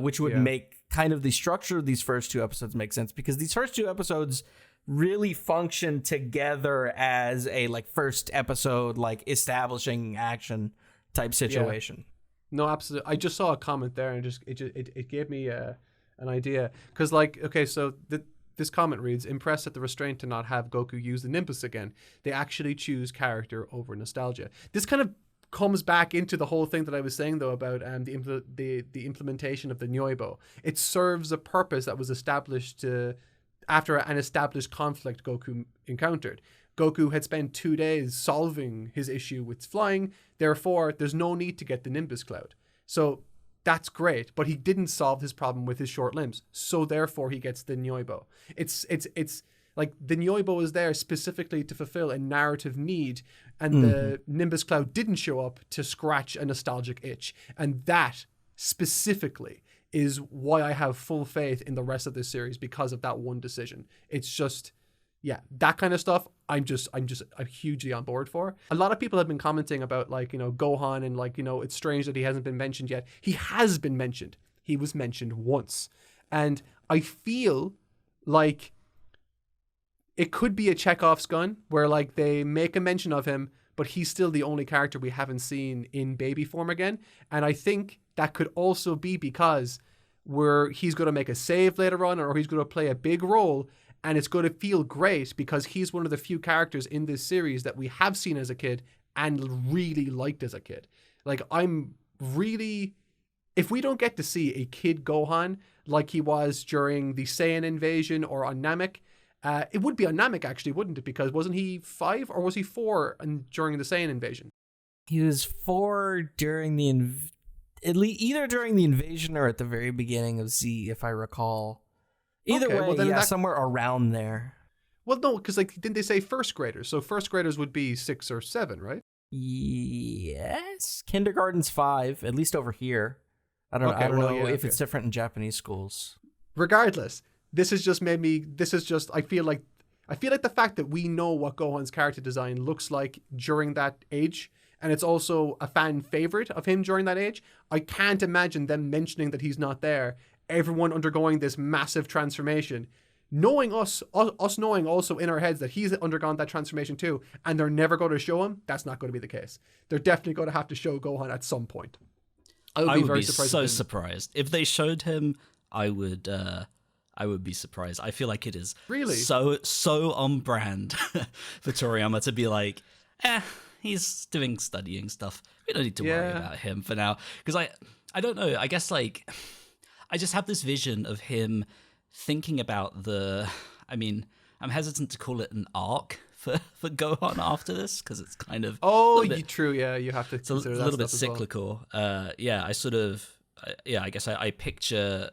Which would make kind of the structure of these first 2 episodes make sense, because these first 2 episodes really function together as a like first episode, like establishing action type situation. No, absolutely. I just saw a comment there and it gave me an idea. Because like, okay, so this comment reads, impressed at the restraint to not have Goku use the Nimbus again. They actually choose character over nostalgia. This kind of comes back into the whole thing that I was saying though about the implementation of the Nyoibo. It serves a purpose that was established after an established conflict Goku encountered. Goku had spent 2 days solving his issue with flying, therefore there's no need to get the Nimbus Cloud. So that's great, but he didn't solve his problem with his short limbs, so therefore he gets the Nyoibo. It's like the Nyoibo is there specifically to fulfill a narrative need, and the Nimbus Cloud didn't show up to scratch a nostalgic itch. And that specifically is why I have full faith in the rest of this series, because of that one decision. It's just, that kind of stuff I'm hugely on board for. A lot of people have been commenting about like, Gohan and like, it's strange that he hasn't been mentioned yet. He has been mentioned. He was mentioned once. And I feel like it could be a Chekhov's gun where like they make a mention of him, but he's still the only character we haven't seen in baby form again. And I think that could also be because he's going to make a save later on, or he's going to play a big role, and it's going to feel great because he's one of the few characters in this series that we have seen as a kid and really liked as a kid. Like if we don't get to see a kid Gohan like he was during the Saiyan invasion or on Namek, it would be on Namek actually, wouldn't it? Because wasn't he 5 or was he 4 during the Saiyan invasion? He was 4 during the either during the invasion or at the very beginning of Z, if I recall. Either way, well, somewhere around there. Well, no, because like didn't they say first graders? So first graders would be 6 or 7, right? Yes, kindergarten's 5, at least over here. I don't know if it's different in Japanese schools. Regardless, I feel like the fact that we know what Gohan's character design looks like during that age, and it's also a fan favorite of him during that age, I can't imagine them mentioning that he's not there, everyone undergoing this massive transformation, knowing us knowing also in our heads that he's undergone that transformation too, and they're never going to show him. That's not going to be the case. They're definitely going to have to show Gohan at some point. I would be so surprised if they showed him. I would be surprised. I feel like it is really so on brand for Toriyama to be like, he's doing studying stuff. We don't need to worry about him for now. Because I don't know. I guess like I just have this vision of him thinking about I'm hesitant to call it an arc for Gohan after this, because it's kind of true. Yeah, you have to. It's a little bit cyclical. Well. I guess I picture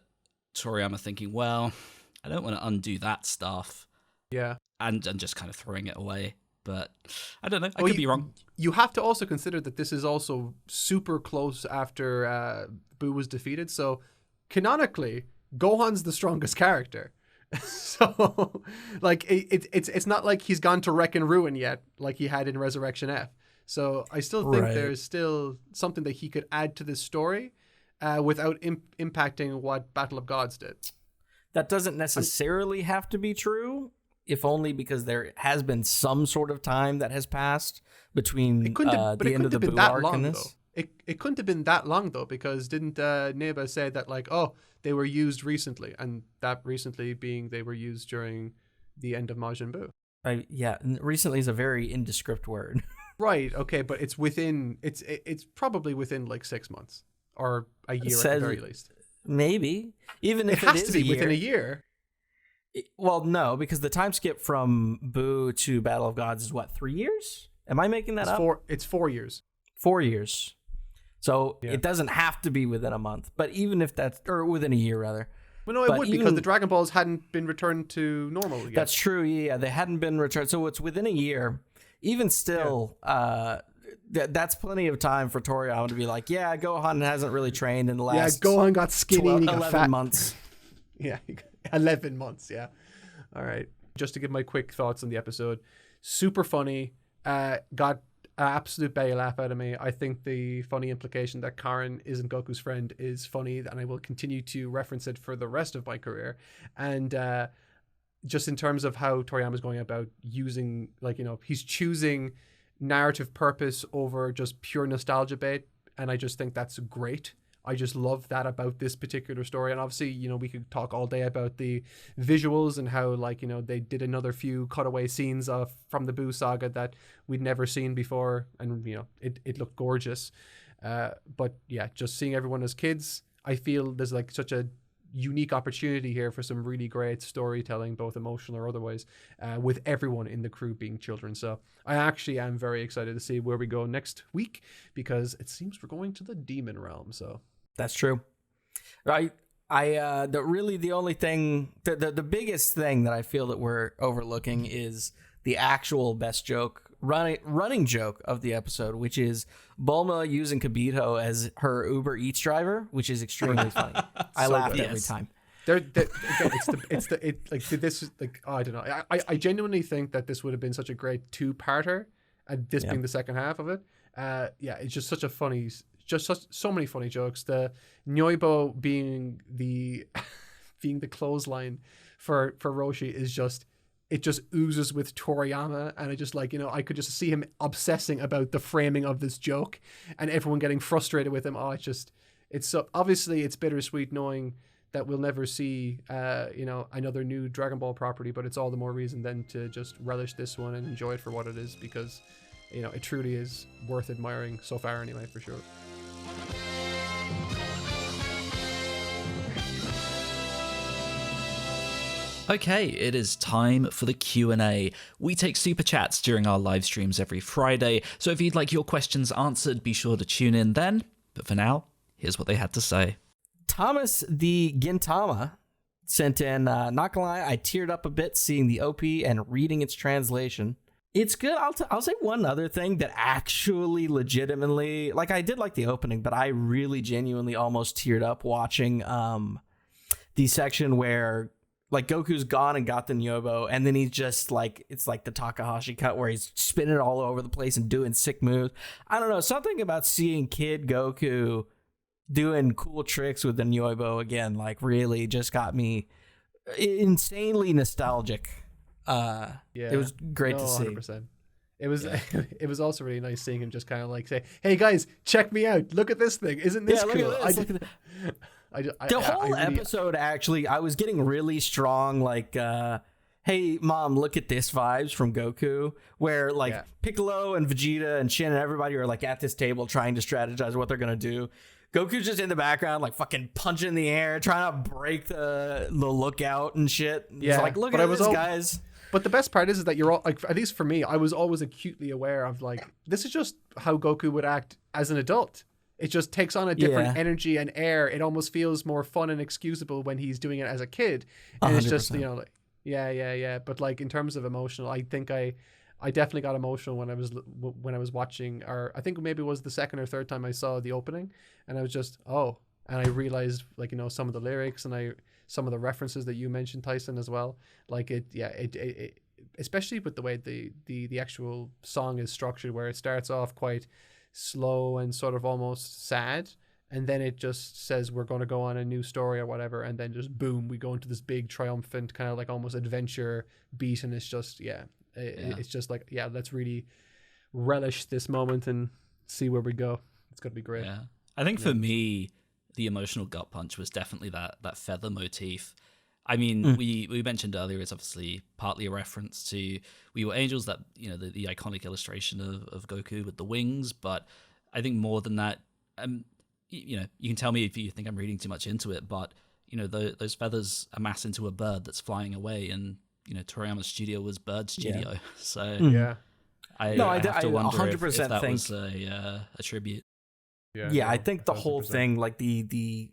Toriyama thinking, well, I don't want to undo that stuff. Yeah. And just kind of throwing it away. But I don't know. I could be wrong. You have to also consider that this is also super close after Buu was defeated. So canonically, Gohan's the strongest character. So like it's not like he's gone to wreck and ruin yet, like he had in Resurrection F. So I still think there's still something that he could add to this story without impacting what Battle of Gods did. That doesn't necessarily have to be true. if only because there has been some sort of time that has passed between the end of the Boo arc and this. It couldn't have been that long, though, because didn't Neba say that, like, oh, they were used recently, and that recently being they were used during the end of Majin Buu? Recently is a very indescript word. Right, okay, but it's probably within, like, 6 months, or a year at the very least. Maybe. Even if it has to be within a year. Well, no, because the time skip from Boo to Battle of Gods is what, 3 years? Am I making that up? It's 4 years. 4 years. So it doesn't have to be within a month, but even if that's, or within a year rather. Well, no, it would, because the Dragon Balls hadn't been returned to normal yet. That's true, yeah, they hadn't been returned. So it's within a year. Even still, that's plenty of time for Toriyama to be like, yeah, Gohan hasn't really trained in the last... Yeah, Gohan got skinny and he got 11 fat. months. Yeah, 11 months, yeah. All right. Just to give my quick thoughts on the episode. Super funny. Got absolute belly laugh out of me. I think the funny implication that Karin isn't Goku's friend is funny, and I will continue to reference it for the rest of my career. And just in terms of how Toriyama's going about using, like, he's choosing narrative purpose over just pure nostalgia bait, and I just think that's great. I just love that about this particular story. And obviously, we could talk all day about the visuals and how, like, they did another few cutaway scenes from the Boo saga that we'd never seen before. And, it looked gorgeous. But yeah, just seeing everyone as kids, I feel there's like such a unique opportunity here for some really great storytelling, both emotional or otherwise, with everyone in the crew being children. So I actually am very excited to see where we go next week, because it seems we're going to the demon realm. So that's true. Right. The only thing, the biggest thing that I feel that we're overlooking is the actual best joke, running joke of the episode, which is Bulma using Kibito as her Uber Eats driver, which is extremely funny. I laughed every time. I don't know. I genuinely think that this would have been such a great two-parter, and this being the second half of it. It's just such a funny, so many funny jokes. The Nyoibo being the clothesline for Roshi is just, it just oozes with Toriyama, and I just I could just see him obsessing about the framing of this joke and everyone getting frustrated with him. It's so obviously it's bittersweet knowing that we'll never see another new Dragon Ball property, but it's all the more reason then to just relish this one and enjoy it for what it is, because it truly is worth admiring so far anyway, for sure. Okay, it is time for the Q&A. We take super chats during our live streams every Friday, so if you'd like your questions answered, be sure to tune in then. But for now, here's what they had to say. Thomas the Gintama sent in, not gonna lie, I teared up a bit seeing the OP and reading its translation. It's good. I'll say one other thing that actually legitimately, like, I did like the opening, but I really genuinely almost teared up watching the section where, like, Goku's gone and got the Nyobo, and then he's just like, it's like the Takahashi cut where he's spinning all over the place and doing sick moves. I don't know, something about seeing Kid Goku doing cool tricks with the Nyoibo again, like, really just got me insanely nostalgic. It was great to see. 100%. It was also really nice seeing him just kind of like say, "Hey guys, check me out! Look at this thing! Isn't this cool?" The whole episode, actually, I was getting really strong, like, "Hey mom, look at this" vibes from Goku, where Piccolo and Vegeta and Shin and everybody are like at this table trying to strategize what they're gonna do. Goku's just in the background, like, fucking punching in the air, trying to break the lookout and shit. Yeah, it's like, look at this, guys. But the best part is that you're all, like, at least for me, I was always acutely aware of, like, this is just how Goku would act as an adult. It just takes on a different energy and air. It almost feels more fun and excusable when he's doing it as a kid. And 100%. It's just, like, yeah. But, like, in terms of emotional, I think I definitely got emotional when I was watching, or I think maybe it was the second or third time I saw the opening, and I was just, and I realized, like, some of the lyrics and some of the references that you mentioned, Tyson, as well. Like, it especially with the way the actual song is structured, where it starts off quite slow and sort of almost sad, and then it just says we're going to go on a new story or whatever, and then just boom, we go into this big triumphant kind of like almost adventure beat, and it's just it's just like, yeah, let's really relish this moment and see where we go. It's going to be great. Yeah, I think for me, the emotional gut punch was definitely that feather motif. I mean, we mentioned earlier, it's obviously partly a reference to We Were Angels, that, you know, the iconic illustration of Goku with the wings, but I think more than that, you know, you can tell me if you think I'm reading too much into it, but, you know, those feathers amass into a bird that's flying away, and, you know, Toriyama's studio was Bird Studio, so I have to wonder 100% if that was a tribute. Yeah, I think the 100%. Whole thing, like the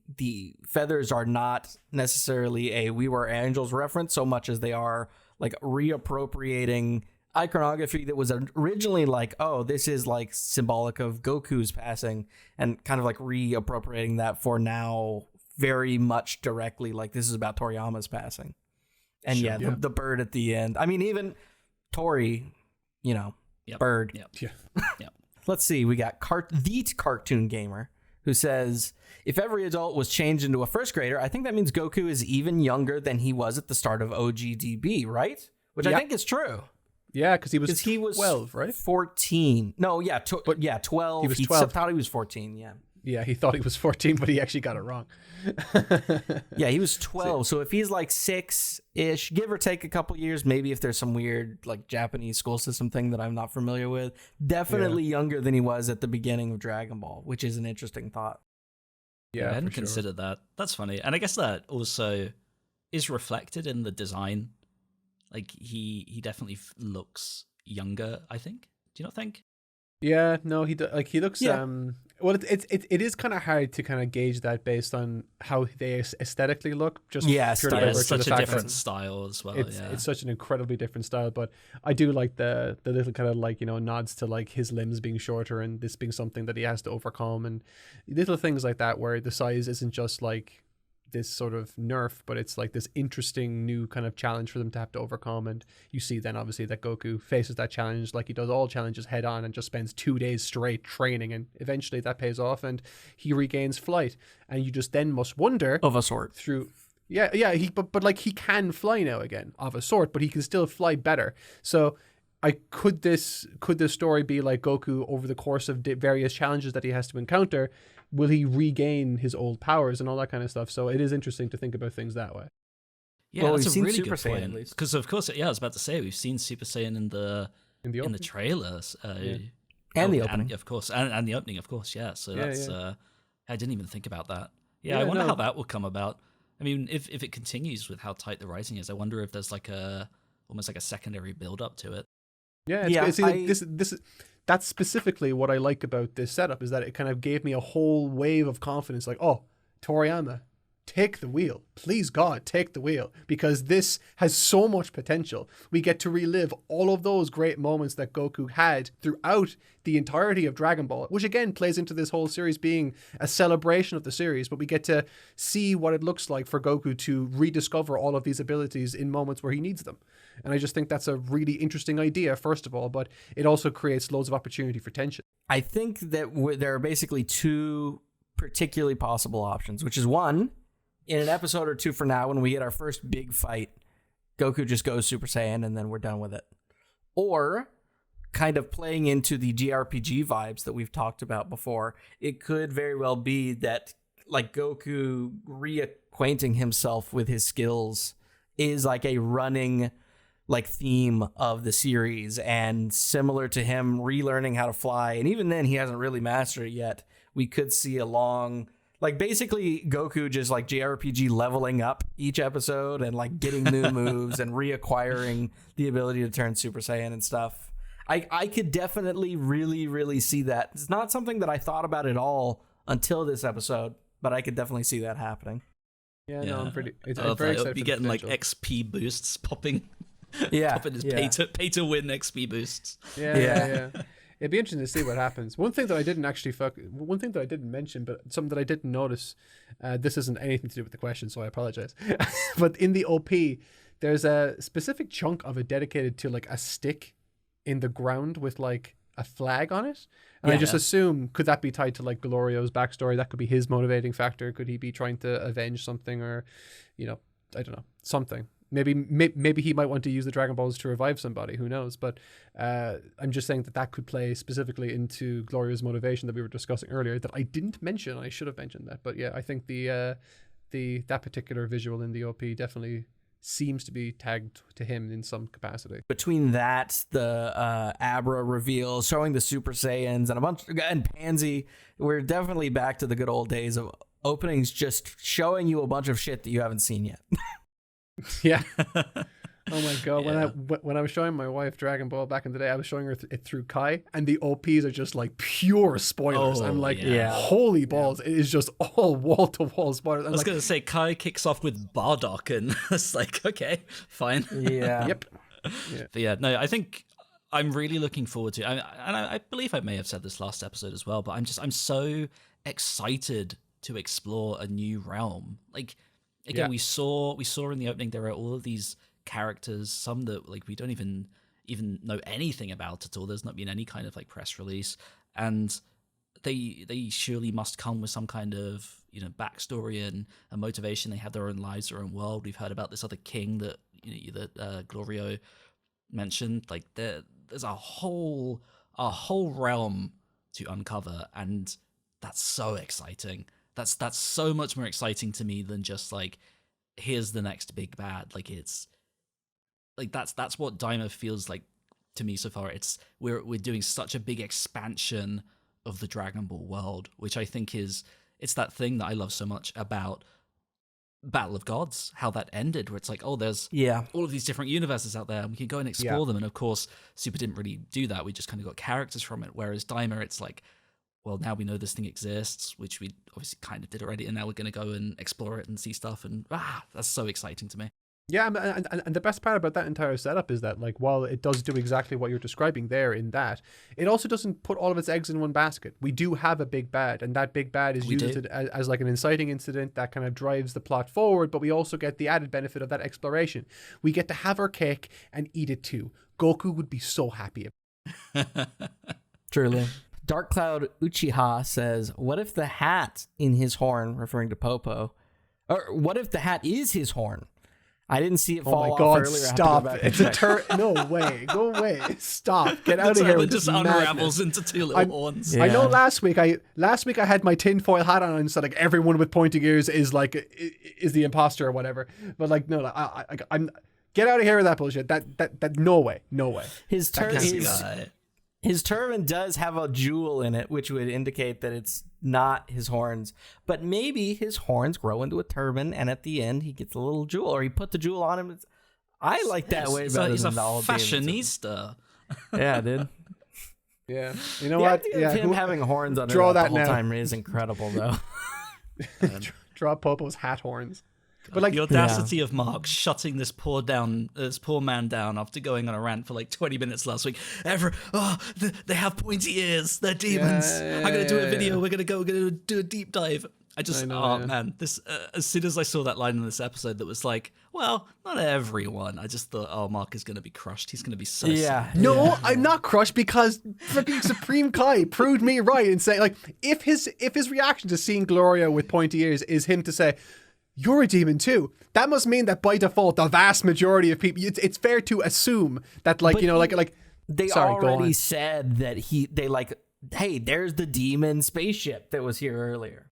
feathers are not necessarily a We Were Angels reference so much as they are like reappropriating iconography that was originally like, oh, this is like symbolic of Goku's passing, and kind of like reappropriating that for now very much directly like this is about Toriyama's passing. And the bird at the end. I mean, even Tori, you know, bird. Yep. Let's see. We got the Cartoon Gamer, who says, if every adult was changed into a first grader, I think that means Goku is even younger than he was at the start of OGDB, right? Which I think is true. Yeah, because he was 12, right? 14. No, 12. He was 12. Thought he was 14, Yeah, he thought he was 14, but he actually got it wrong. Yeah, he was 12. So if he's like 6-ish, give or take a couple years, maybe if there's some weird like Japanese school system thing that I'm not familiar with, definitely younger than he was at the beginning of Dragon Ball, which is an interesting thought. Yeah, I hadn't considered that. That's funny. And I guess that also is reflected in the design. Like he definitely looks younger, I think. Do you not think? Yeah, no, he looks. Yeah. Well, it is kind of hard to kind of gauge that based on how they aesthetically look. Just it's such a different style as well. It's such an incredibly different style. But I do like the little kind of like, you know, nods to like his limbs being shorter and this being something that he has to overcome, and little things like that where the size isn't just like this sort of nerf, but it's like this interesting new kind of challenge for them to have to overcome. And you see then obviously that Goku faces that challenge like he does all challenges head on, and just spends 2 days straight training, and eventually that pays off and he regains flight. And you just then must wonder, of a sort, through but like he can fly now again, of a sort, but he can still fly better. So could this story be like Goku over the course of various challenges that he has to encounter? Will he regain his old powers and all that kind of stuff? So it is interesting to think about things that way. Yeah, well, that's a really good point. Because of course, I was about to say we've seen Super Saiyan in the trailers and the opening, of course, and the opening, of course. Yeah, so that's I didn't even think about that. Yeah, I wonder how that will come about. I mean, if it continues with how tight the writing is, I wonder if there's like almost like a secondary build up to it. Yeah, this is. That's specifically what I like about this setup, is that it kind of gave me a whole wave of confidence. Like, oh, Toriyama, take the wheel. Please, God, take the wheel. Because this has so much potential. We get to relive all of those great moments that Goku had throughout the entirety of Dragon Ball, which again plays into this whole series being a celebration of the series. But we get to see what it looks like for Goku to rediscover all of these abilities in moments where he needs them. And I just think that's a really interesting idea, first of all, but it also creates loads of opportunity for tension. I think that there are basically two particularly possible options, which is one, in an episode or two from now, when we get our first big fight, Goku just goes Super Saiyan and then we're done with it. Or, kind of playing into the JRPG vibes that we've talked about before, it could very well be that like Goku reacquainting himself with his skills is like a running like theme of the series, and similar to him relearning how to fly, and even then he hasn't really mastered it yet. We could see a long, like basically Goku just like JRPG leveling up each episode and like getting new moves and reacquiring the ability to turn Super Saiyan and stuff. I could definitely really, really see that. It's not something that I thought about at all until this episode, but I could definitely see that happening. Yeah. No, I'm pretty. I'm very excited. Be getting like XP boosts popping. Popping his pay to win XP boosts. Yeah. It'd be interesting to see what happens. One thing that I didn't mention, but something that I didn't notice, this isn't anything to do with the question, so I apologize. But in the OP, there's a specific chunk of it dedicated to like a stick in the ground with like a flag on it. And I just assume, could that be tied to like GLORIO's backstory? That could be his motivating factor. Could he be trying to avenge something, or, you know, I don't know, something. Maybe he might want to use the Dragon Balls to revive somebody. Who knows? But I'm just saying that could play specifically into GLORIO's motivation that we were discussing earlier that I didn't mention. I should have mentioned that. But yeah, I think that particular visual in the OP definitely seems to be tagged to him in some capacity. Between that, the Abra reveal, showing the Super Saiyans, and Pansy, we're definitely back to the good old days of openings just showing you a bunch of shit that you haven't seen yet. Yeah. Oh my god! When I was showing my wife Dragon Ball back in the day, I was showing her it through Kai, and the OPs are just like pure spoilers. I'm like, holy balls! It is just all wall to wall spoilers. I was gonna say Kai kicks off with Bardock, and it's like, okay, fine. Yeah. Yep. Yeah. But yeah, no, I think I'm really looking forward to. I believe I may have said this last episode as well, but I'm so excited to explore a new realm. Like, again, we saw in the opening there are all of these characters, some that like we don't even know anything about at all. There's not been any kind of like press release, and they surely must come with some kind of, you know, backstory and a motivation. They have their own lives, their own world. We've heard about this other king that, you know, that GLORIO mentioned. Like there's a whole realm to uncover, and that's so exciting. That's so much more exciting to me than just like, here's the next big bad. Like, it's like that's what Daima feels like to me so far. It's we're doing such a big expansion of the Dragon Ball world, which I think it's that thing that I love so much about Battle of Gods, how that ended, where it's like, oh, there's all of these different universes out there, and we can go and explore them. And of course, Super didn't really do that. We just kind of got characters from it. Whereas Daima, it's like, well, now we know this thing exists, which we obviously kind of did already, and now we're going to go and explore it and see stuff, and that's so exciting to me. Yeah, and the best part about that entire setup is that, like, while it does do exactly what you're describing there in that, it also doesn't put all of its eggs in one basket. We do have a big bad, and that big bad is used as like an inciting incident that kind of drives the plot forward, but we also get the added benefit of that exploration. We get to have our cake and eat it too. Goku would be so happy. Truly. Dark Cloud Uchiha says, what if the hat in his horn, referring to Popo, or what if the hat is his horn? I didn't see it fall off earlier. Stop. It's a no way. Go away. Stop. Get out of here. It just unravels into two little horns. I know last week I had my tinfoil hat on and said like everyone with pointy ears is the imposter or whatever. But like, no, I'm get out of here with that bullshit. That no way. His turban does have a jewel in it, which would indicate that it's not his horns. But maybe his horns grow into a turban, and at the end he gets a little jewel, or he put the jewel on him. I like that way better than the old fashionista. Yeah, dude. Yeah, you know what? Yeah, him having horns under draw that the whole now. Time is incredible, though. Draw Popo's hat horns. But like the audacity of Mark shutting this poor man down after going on a rant for like 20 minutes last week. They have pointy ears. They're demons. I'm gonna do a video. We're gonna do a deep dive. Man, this as soon as I saw that line in this episode that was like, well, not everyone, I just thought, oh, Mark is gonna be crushed. He's gonna be so sad. No, I'm not crushed because freaking Supreme Kai proved me right and say like if his reaction to seeing Gloria with pointy ears is him to say, you're a demon too, that must mean that by default the vast majority of people, it's fair to assume that like, but, you know, like they already said that they like, hey, there's the demon spaceship that was here earlier.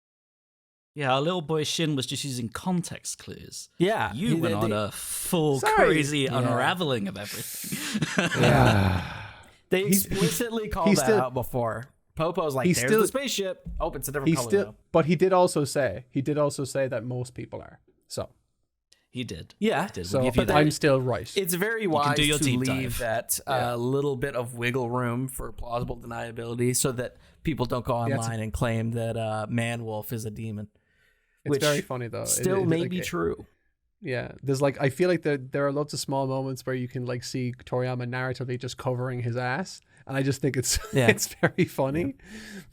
Yeah, our little boy Shin was just using context clues. Yeah, you went on a full crazy unraveling of everything. They explicitly called that out before. Popo's like, there's the spaceship. Oh, it's a different color though. But he did also say that most people are. So he did. Yeah. He did. So but I'm still right. It's very wise to leave that little bit of wiggle room for plausible deniability so that people don't go online and claim that Man Wolf is a demon. It's very funny though. Still may be true. Yeah, there's like, I feel like there are lots of small moments where you can like see Toriyama narratively just covering his ass, and I just think it's very funny,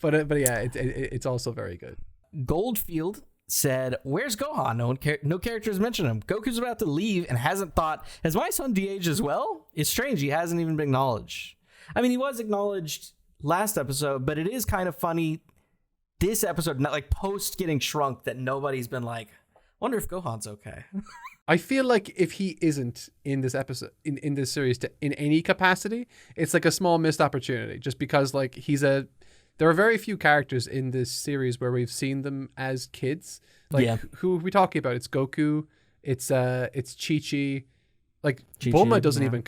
but yeah, it's also very good. Goldfield said, "Where's Gohan? No characters mention him. Goku's about to leave and hasn't thought, has my son de-aged as well? It's strange he hasn't even been acknowledged. I mean, he was acknowledged last episode, but it is kind of funny this episode, not like post getting shrunk, that nobody's been like, wonder if Gohan's okay. I feel like if he isn't in this episode, in this series, in any capacity, it's like a small missed opportunity. Just because like there are very few characters in this series where we've seen them as kids. Like who are we talking about? It's Goku. It's Chi-Chi. Like Chi-Chi, Bulma doesn't even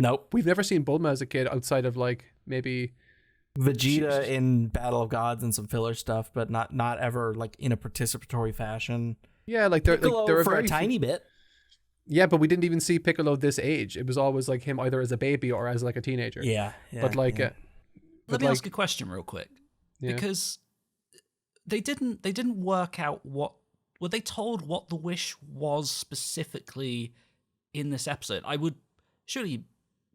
nope. We've never seen Bulma as a kid outside of like maybe Vegeta in Battle of Gods and some filler stuff, but not ever like in a participatory fashion. Yeah, like there are for a tiny bit. Yeah, but we didn't even see Piccolo this age. It was always like him either as a baby or as like a teenager. Yeah. But like, let me ask a question real quick, because they didn't work out were they told what the wish was specifically in this episode. Surely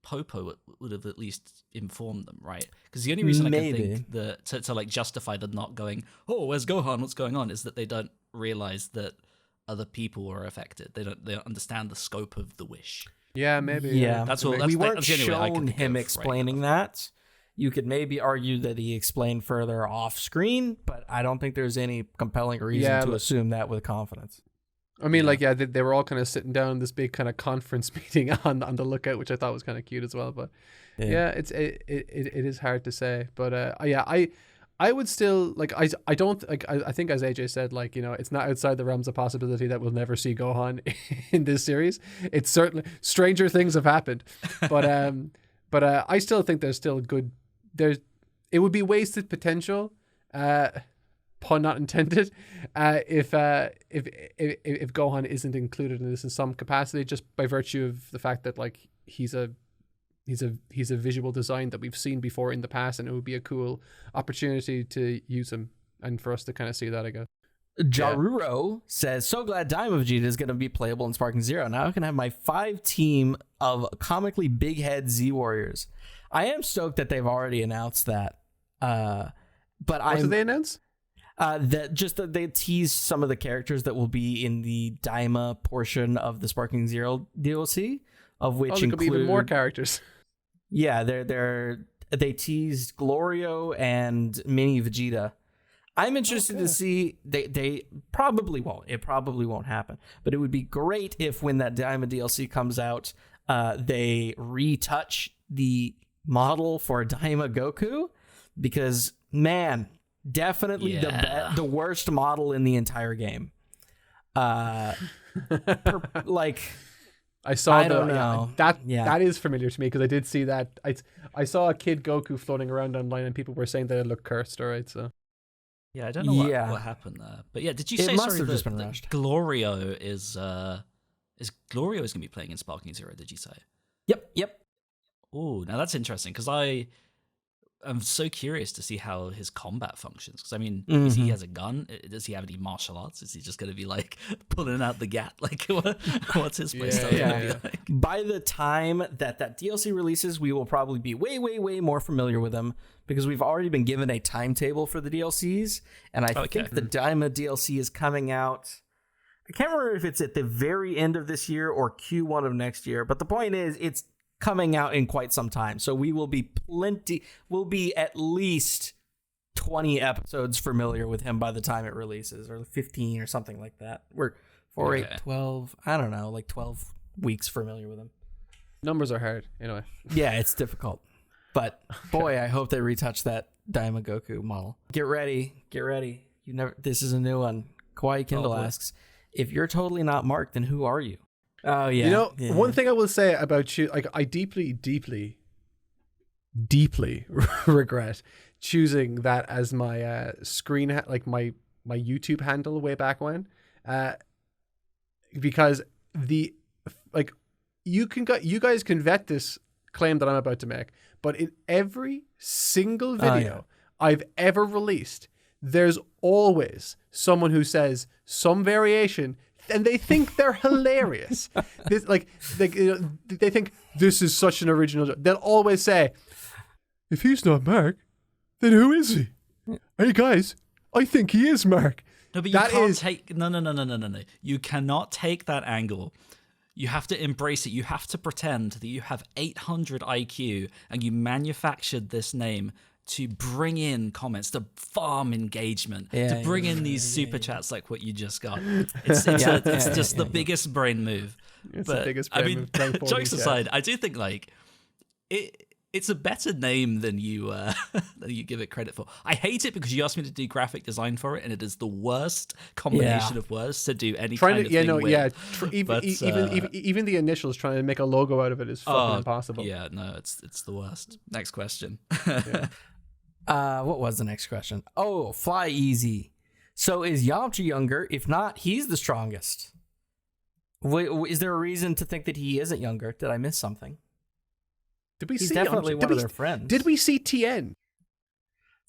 Popo would have at least informed them, right? Because the only reason I can think that to like justify them not going, oh, where's Gohan? What's going on? Is that they don't realize that other people were affected. They don't understand the scope of the wish. Yeah, maybe. Yeah, that's all. We weren't shown him explaining that. You could maybe argue that he explained further off screen, but I don't think there's any compelling reason to assume that with confidence. I mean, they were all kind of sitting down in this big kind of conference meeting on the Lookout, which I thought was kind of cute as well. But it is hard to say. But I would still like I don't like I think, as AJ said, like, you know, it's not outside the realms of possibility that we'll never see Gohan in this series. It's certainly stranger things have happened, but I still think there's still good. It would be wasted potential. Pun not intended. If Gohan isn't included in this in some capacity, just by virtue of the fact that like he's a visual design that we've seen before in the past, and it would be a cool opportunity to use him and for us to kind of see that again. Jaruro says, so glad Daima Vegeta is going to be playable in Sparking Zero. Now I can have my 5 team of comically big head Z Warriors. I am stoked that they've already announced that. But what did they announce? That they tease some of the characters that will be in the Daima portion of the Sparking Zero DLC, of which there could be even more characters. Yeah, they teased GLORIO and Mini Vegeta. I'm interested to see. They probably won't. It probably won't happen. But it would be great if, when that Daima DLC comes out, they retouch the model for Daima Goku, because man, definitely the worst model in the entire game. Like, I saw that is familiar to me, because I did see that. I saw a Kid Goku floating around online, and people were saying that it looked cursed. All right, so yeah, I don't know what happened there, but yeah, did you say that GLORIO is GLORIO is going to be playing in Sparking Zero? Did you say? Yep. Oh, now that's interesting, because I'm so curious to see how his combat functions. Because I mean, is he has a gun? Does he have any martial arts? Is he just going to be like pulling out the gat? Like, what's his playstyle going to be like? By the time that DLC releases, we will probably be way, way, way more familiar with him, because we've already been given a timetable for the DLCs, and I think the Daima DLC is coming out. I can't remember if it's at the very end of this year or Q1 of next year, but the point is, it's coming out in quite some time, so we'll be at least 20 episodes familiar with him by the time it releases, or 15 or something like that. We're 12, I don't know, like 12 weeks familiar with him. Numbers are hard anyway. Yeah, it's difficult, but boy, I hope they retouch that Daima Goku model. Get ready. This is a new one. Kawaii Kindle asks, if you're totally not Mark, then who are you? Oh yeah. You know, one thing I will say about you, like, I deeply, deeply, deeply regret choosing that as my screen, like my YouTube handle way back when, because you guys can vet this claim that I'm about to make, but in every single video I've ever released, there's always someone who says some variation, and they think they're hilarious. They think this is such an original joke. They'll always say, if he's not Mark, then who is he? Hey guys, I think he is Mark. No, but you can't take... No. You cannot take that angle. You have to embrace it. You have to pretend that you have 800 IQ and you manufactured this name to bring in comments, to farm engagement, to bring in these super chats like what you just got. It's just the biggest brain move. It's the biggest brain move. Jokes aside, I do think it's a better name than you give it credit for. I hate it because you asked me to do graphic design for it, and it is the worst combination of words to do any kind of thing with. Even the initials trying to make a logo out of it is fucking impossible. Yeah, no, it's the worst. Next question. What was the next question? Oh, Fly Easy. So is Yamcha younger? If not, he's the strongest. Is there a reason to think that he isn't younger? Did I miss something? Did we He's see definitely one of their friends. Did we see Tien?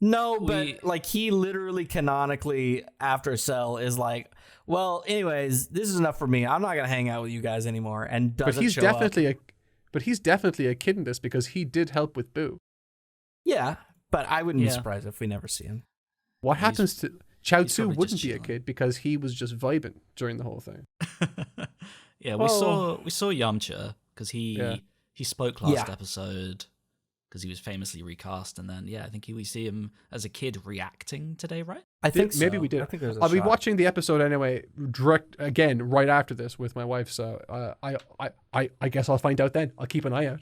No, but like he literally canonically after Cell is like, well, anyways, this is enough for me. I'm not gonna hang out with you guys anymore, and doesn't show up. But he's definitely a kid in this because he did help with Boo. Yeah, but I wouldn't be surprised if we never see him. What happens to Chao Tzu? Wouldn't be a kid because he was just vibing during the whole thing. Yeah, we saw Yamcha because he spoke last episode because he was famously recast, and then I think we see him as a kid reacting today, right? I think maybe we did. I think I'll be watching the episode anyway, right after this with my wife. So I guess I'll find out then. I'll keep an eye out.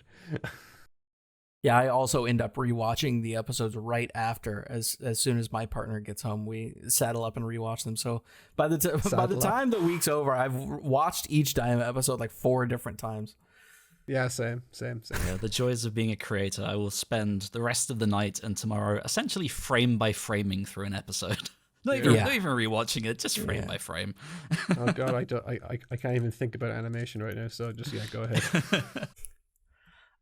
Yeah, I also end up rewatching the episodes right after. As soon as my partner gets home, we saddle up and rewatch them. So by the time the week's over, I've watched each Daima episode like 4 different times. Yeah, same. Yeah, the joys of being a creator. I will spend the rest of the night and tomorrow essentially frame by framing through an episode. Not even rewatching it, just frame by frame. Oh god, I can't even think about animation right now. So just go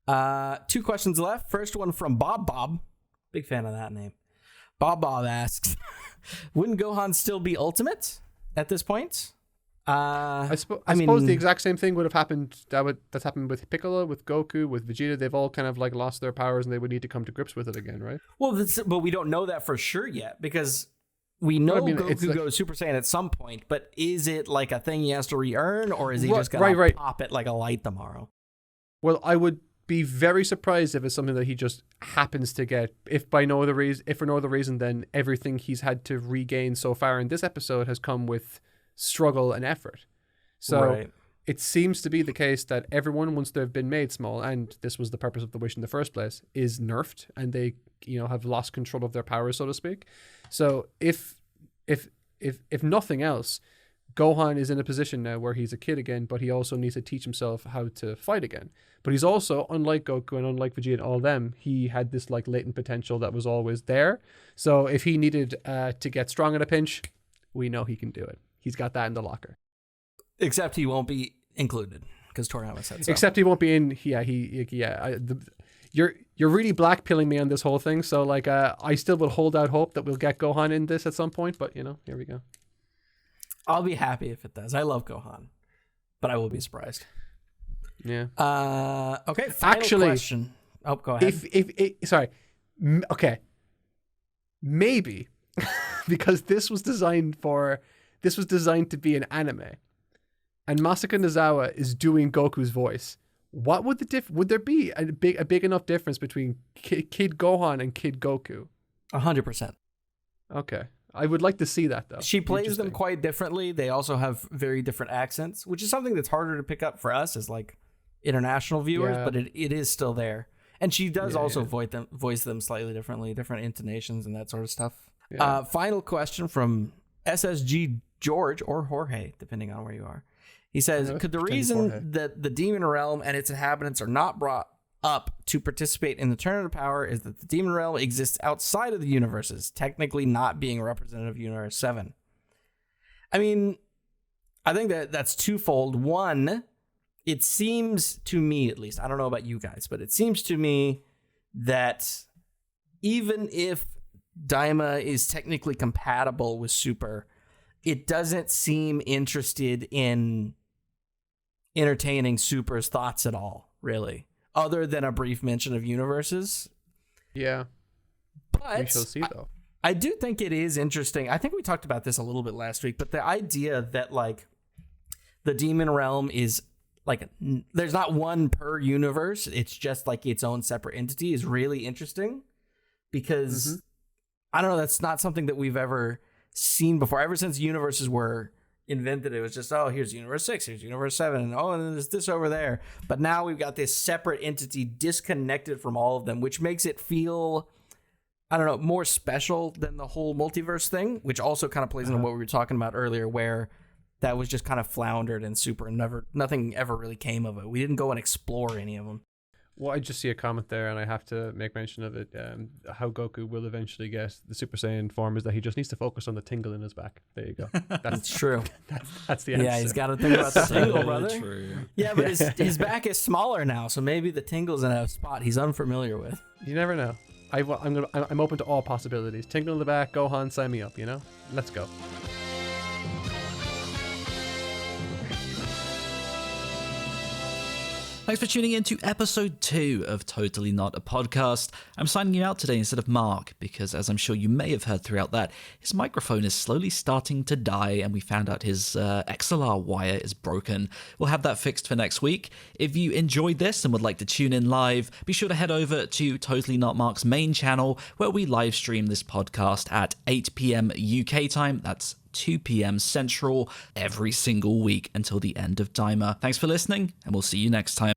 ahead. 2 questions left. First one from Bob. Big fan of that name. Bob asks, wouldn't Gohan still be ultimate at this point? I suppose the exact same thing would have happened. That's happened with Piccolo, with Goku, with Vegeta. They've all kind of like lost their powers, and they would need to come to grips with it again, right? Well, but we don't know that for sure yet because we know Goku goes Super Saiyan at some point. But is it like a thing he has to re-earn, or is he just gonna pop it like a light tomorrow? Well, I would be very surprised if it's something that he just happens to get. If for no other reason, then everything he's had to regain so far in this episode has come with struggle and effort. So it seems to be the case that everyone, once they've been made small, and this was the purpose of the wish in the first place, is nerfed, and they have lost control of their powers, so to speak. So if nothing else, Gohan is in a position now where he's a kid again, but he also needs to teach himself how to fight again. But he's also, unlike Goku and unlike Vegeta and all them, he had this like latent potential that was always there. So if he needed to get strong in a pinch, we know he can do it. He's got that in the locker. Except he won't be included because Toriyama said so. Except he won't be in. You're really blackpilling me on this whole thing. So like, I still will hold out hope that we'll get Gohan in this at some point. But here we go. I'll be happy if it does. I love Gohan, but I will be surprised. Yeah. Okay. Final question. Oh, go ahead. Okay. Maybe because this was designed to be an anime, and Masako Nozawa is doing Goku's voice. What would would there be a big enough difference between Kid Gohan and Kid Goku? 100%. Okay. I would like to see that though. She plays them quite differently. They also have very different accents, which is something that's harder to pick up for us as like international viewers, but it is still there. And she does also voice them slightly differently, different intonations and that sort of stuff. Yeah. Final question from SSG George or Jorge, depending on where you are. He says, could the reason that the demon realm and its inhabitants are not brought up to participate in the tournament of power is that the demon realm exists outside of the universes, technically not being a representative of Universe 7? I mean, I think that's twofold. One, it seems to me, at least, I don't know about you guys, but it seems to me that even if Daima is technically compatible with Super, it doesn't seem interested in entertaining Super's thoughts at all, really, other than a brief mention of universes. Yeah. But we shall see, though. I do think it is interesting. I think we talked about this a little bit last week, but the idea that like the demon realm is like there's not one per universe, it's just like its own separate entity is really interesting. because I don't know, that's not something that we've ever seen before. Ever since universes were invented, it was just, oh, here's universe 6, here's universe 7, and oh, and then there's this over there. But now we've got this separate entity disconnected from all of them, which makes it feel, I don't know, more special than the whole multiverse thing, which also kind of plays into what we were talking about earlier, where that was just kind of floundered and super, and nothing ever really came of it. We didn't go and explore any of them. Well, I just see a comment there, and I have to make mention of it. How Goku will eventually get the Super Saiyan form is that he just needs to focus on the tingle in his back. There you go. That's true. That's the answer. Yeah, he's got to think about the tingle, brother. True. Yeah, but his back is smaller now, so maybe the tingle's in a spot he's unfamiliar with. You never know. I'm open to all possibilities. Tingle in the back, Gohan, sign me up. Let's go. Thanks for tuning in to episode 2 of Totally Not a Podcast. I'm signing you out today instead of Mark, because as I'm sure you may have heard throughout that, his microphone is slowly starting to die, and we found out his XLR wire is broken. We'll have that fixed for next week. If you enjoyed this and would like to tune in live, be sure to head over to Totally Not Mark's main channel, where we live stream this podcast at 8 p.m. UK time. That's 2 p.m. Central every single week until the end of timer. Thanks for listening, and we'll see you next time.